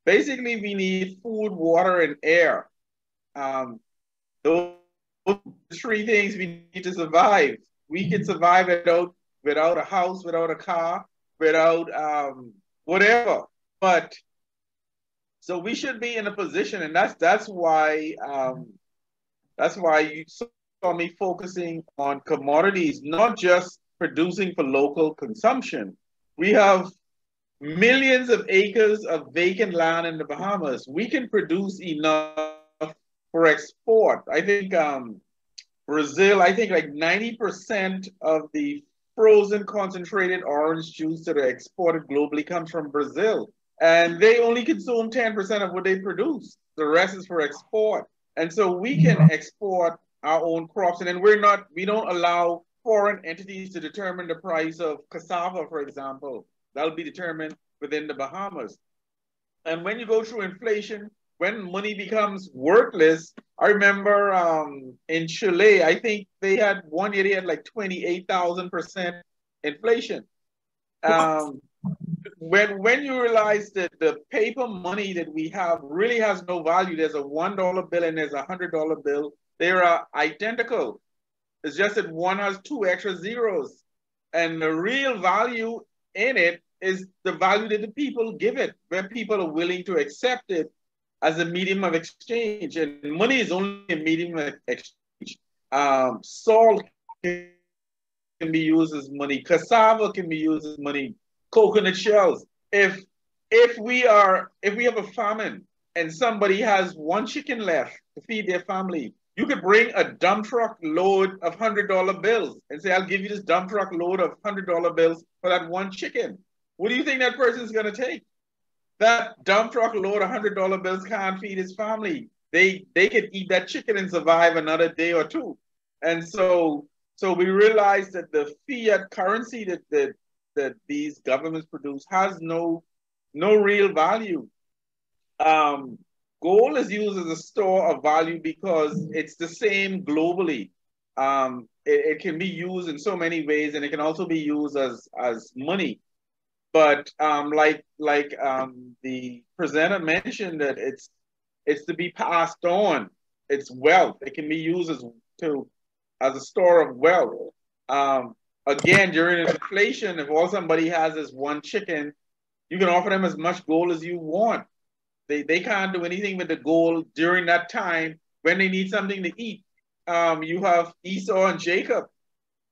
Basically, we need food, water, and air. Those three things we need to survive. We can survive without a house, without a car, without whatever. But so we should be in a position, and that's why you saw me focusing on commodities, not just producing for local consumption. We have millions of acres of vacant land in the Bahamas. We can produce enough for export. I think Brazil, I think like 90% of the frozen concentrated orange juice that are exported globally comes from Brazil. And they only consume 10% of what they produce. The rest is for export. And so we can export our own crops, and then we don't allow foreign entities to determine the price of cassava, for example. That'll be determined within the Bahamas. And when you go through inflation, when money becomes worthless, I remember in Chile, I think they had one year they had like 28,000% inflation. When you realize that the paper money that we have really has no value, there's a $1 bill and there's a $100 bill. They are identical. It's just that one has two extra zeros. And the real value in it is the value that the people give it, when people are willing to accept it as a medium of exchange. And money is only a medium of exchange. Salt can be used as money. Cassava can be used as money. Coconut shells. If we have a famine and somebody has one chicken left to feed their family, you could bring a dump truck load of $100 bills and say, I'll give you this dump truck load of $100 bills for that one chicken. What do you think that person's going to take? That dump truck load of $100 bills can't feed his family. They could eat that chicken and survive another day or two. And so we realized that the fiat currency that these governments produce has no real value. Gold is used as a store of value because it's the same globally. It can be used in so many ways, and it can also be used as money. But like the presenter mentioned, that it's to be passed on. It's wealth. It can be used as a store of wealth. Again, during inflation, if all somebody has is one chicken, you can offer them as much gold as you want. They can't do anything with the gold during that time when they need something to eat. You have Esau and Jacob.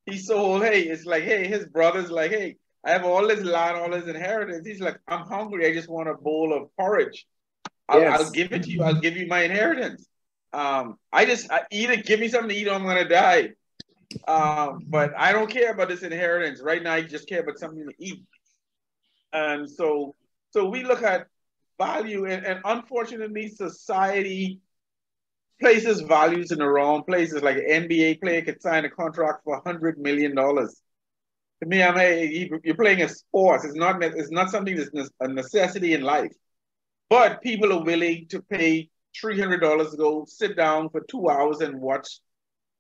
Esau, it's like, hey, his brother's like, hey, I have all this land, all this inheritance. He's like, I'm hungry. I just want a bowl of porridge. I'll give it to you. I'll give you my inheritance. Either give me something to eat or I'm going to die. But I don't care about this inheritance. Right now, I just care about something to eat. And so we look at value, and unfortunately, society places values in the wrong places. Like an NBA player could sign a contract for $100 million. To me, you're playing a sport. It's not something that's a necessity in life. But people are willing to pay $300 to go sit down for 2 hours and watch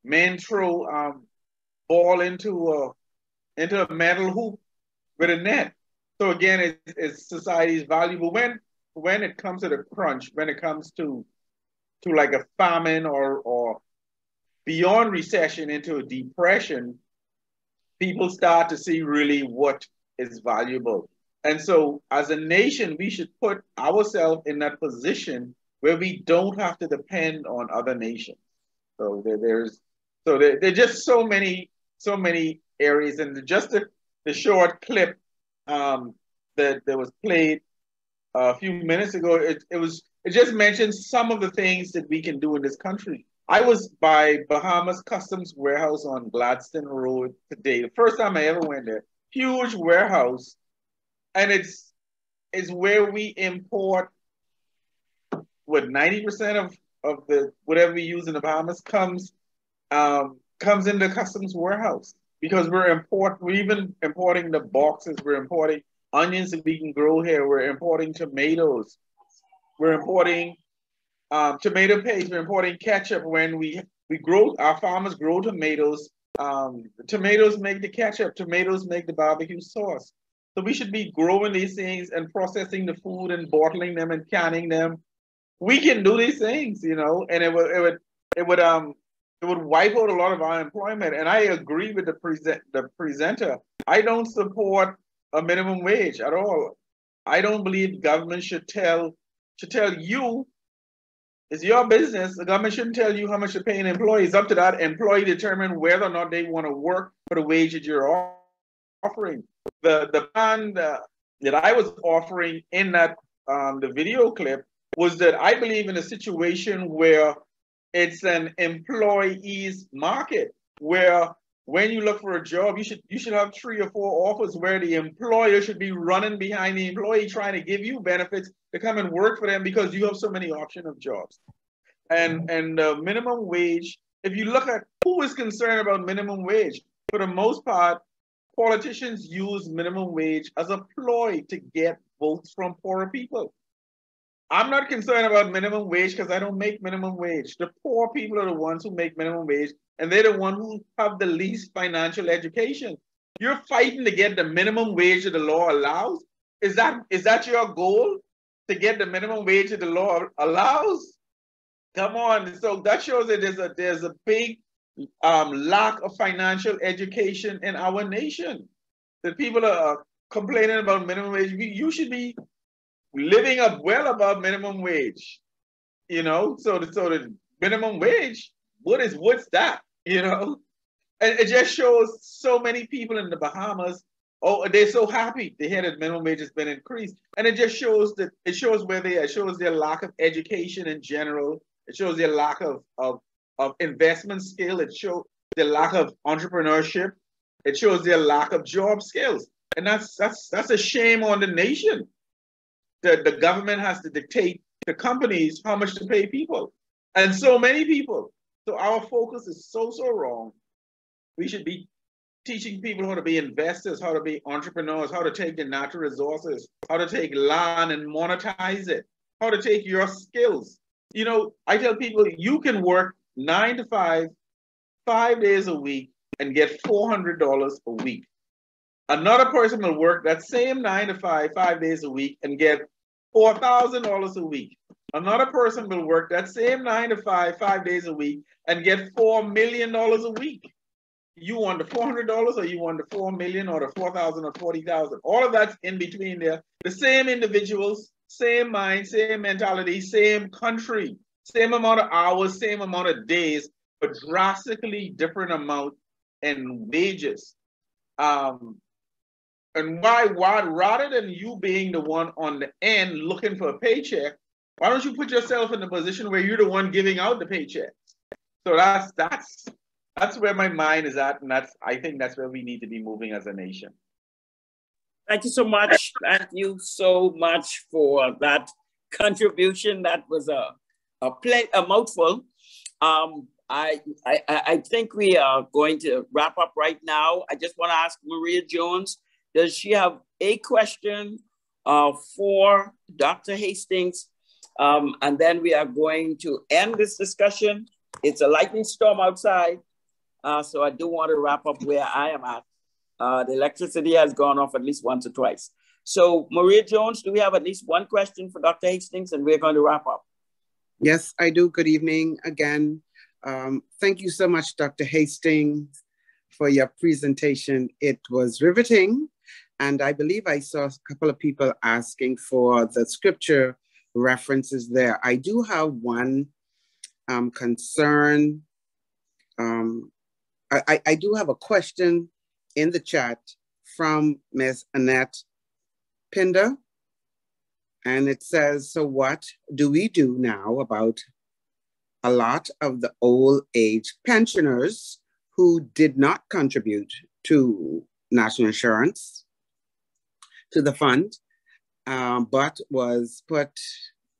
men throw ball into a metal hoop with a net. So again, it's society's valuable. When it comes to the crunch, when it comes to like a famine or beyond recession into a depression, people start to see really what is valuable. And so as a nation, we should put ourselves in that position where we don't have to depend on other nations. So there's just so many areas. And just the short clip that was played a few minutes ago, it just mentioned some of the things that we can do in this country. I was by Bahamas Customs Warehouse on Gladstone Road today. The first time I ever went there. Huge warehouse. And it's where we import, 90% of the whatever we use in the Bahamas comes in the customs warehouse, because we're even importing the boxes, we're importing onions that we can grow here, we're importing tomatoes, we're importing tomato paste, we're importing ketchup. When we grow, our farmers grow tomatoes. Tomatoes make the ketchup, tomatoes make the barbecue sauce. So we should be growing these things and processing the food and bottling them and canning them. We can do these things, and it would wipe out a lot of our employment. And I agree with the presenter. I don't support a minimum wage at all. I don't believe government should tell you, it's your business. The government shouldn't tell you how much to pay an employee. It's up to that employee to determine whether or not they want to work for the wage that you're offering. The plan that I was offering in that the video clip was that I believe in a situation where it's an employee's market, where when you look for a job, you should have 3 or 4 offers where the employer should be running behind the employee trying to give you benefits to come and work for them because you have so many options of jobs. And the minimum wage, if you look at who is concerned about minimum wage, for the most part, politicians use minimum wage as a ploy to get votes from poorer people. I'm not concerned about minimum wage because I don't make minimum wage. The poor people are the ones who make minimum wage, and they're the ones who have the least financial education. You're fighting to get the minimum wage that the law allows? Is that your goal? To get the minimum wage that the law allows? Come on. So that shows that there's a big lack of financial education in our nation. That people are complaining about minimum wage. You should be living up well above minimum wage, you know. So the minimum wage, what's that, you know? And it just shows so many people in the Bahamas. Oh, they're so happy to hear that minimum wage has been increased, and it just shows that it shows where they are. It shows their lack of education in general. It shows their lack of investment skill. It shows their lack of entrepreneurship. It shows their lack of job skills, and that's a shame on the nation. The government has to dictate to companies how much to pay people, and so many people. So our focus is so wrong. We should be teaching people how to be investors, how to be entrepreneurs, how to take the natural resources, how to take land and monetize it, how to take your skills. You know, I tell people you can work 9 to 5, 5 days a week and get $400 a week. Another person will work that same 9 to 5, 5 days a week and get $4,000 a week. Another person will work that same 9 to 5, 5 days a week and get $4 million a week. You want the $400 or you want the 4 million or the 4,000 or 40,000? All of that's in between there. The same individuals, same mind, same mentality, same country, same amount of hours, same amount of days, but drastically different amount in wages. And why, rather than you being the one on the end looking for a paycheck, why don't you put yourself in the position where you're the one giving out the paychecks? So that's where my mind is at, and I think that's where we need to be moving as a nation. Thank you so much. Thank you so much for that contribution. That was a mouthful. I think we are going to wrap up right now. I just want to ask Maria Jones, does she have a question for Dr. Hastings? And then we are going to end this discussion. It's a lightning storm outside. So I do want to wrap up where I am at. The electricity has gone off at least once or twice. So Maria Jones, do we have at least one question for Dr. Hastings? And we're going to wrap up. Yes, I do. Good evening again. Thank you so much, Dr. Hastings, for your presentation. It was riveting. And I believe I saw a couple of people asking for the scripture references there. I do have one concern. I do have a question in the chat from Ms. Annette Pinder. And it says, so what do we do now about a lot of the old age pensioners who did not contribute to national insurance, to the fund, but was put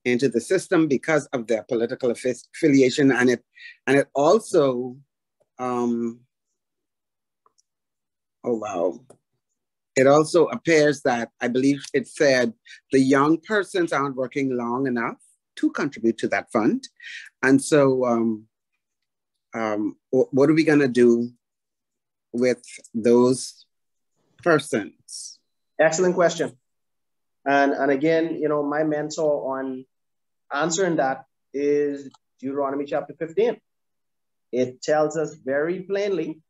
into the system because of their political affiliation, and it also, oh wow, it also appears that, I believe it said, the young persons aren't working long enough to contribute to that fund, and so what are we going to do with those persons? Excellent question. And again, you know, my mentor on answering that is Deuteronomy chapter 15. It tells us very plainly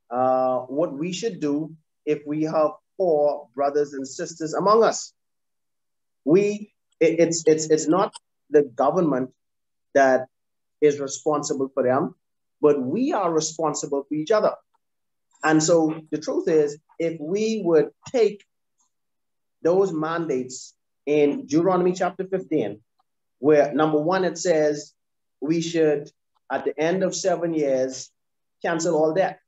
what we should do if we have poor brothers and sisters among us. It's not the government that is responsible for them, but we are responsible for each other. And so the truth is, if we would take those mandates in Deuteronomy chapter 15, where number one, it says we should, at the end of 7 years, cancel all debt.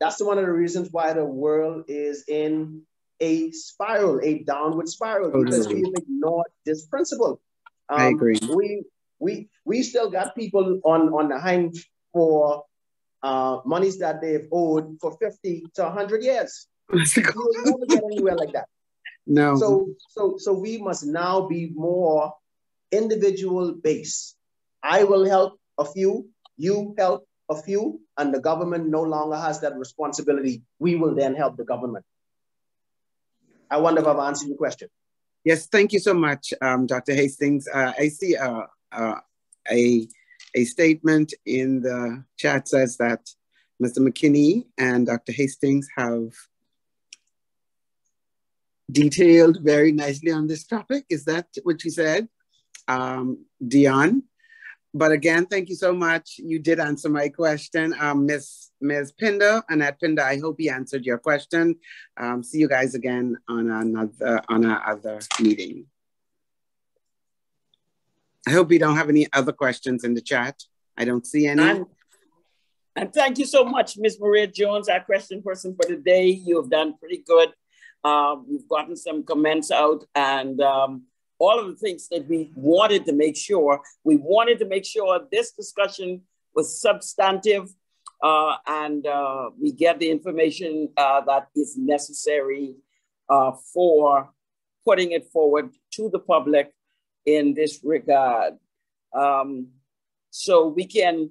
That's one of the reasons why the world is in a spiral, a downward spiral, because we've ignored this principle. I agree. We still got people on the hind for monies that they've owed for 50 to 100 years. You will never get anywhere like that. No. So we must now be more individual based. I will help a few, you help a few, and the government no longer has that responsibility. We will then help the government. I wonder if I've answered your question. Yes, thank you so much, Dr. Hastings. I see a statement in the chat says that Mr. McKinney and Dr. Hastings have detailed very nicely on this topic. Is that what you said, Dion? But again, thank you so much. You did answer my question. Ms. Pinder, Annette Pinder, I hope he answered your question. See you guys again on our other meeting. I hope you don't have any other questions in the chat. I don't see any. And thank you so much, Ms. Maria Jones, our question person for the day. You have done pretty good. We've gotten some comments out, and all of the things that we wanted to make sure. We wanted to make sure this discussion was substantive and we get the information that is necessary for putting it forward to the public in this regard. So we can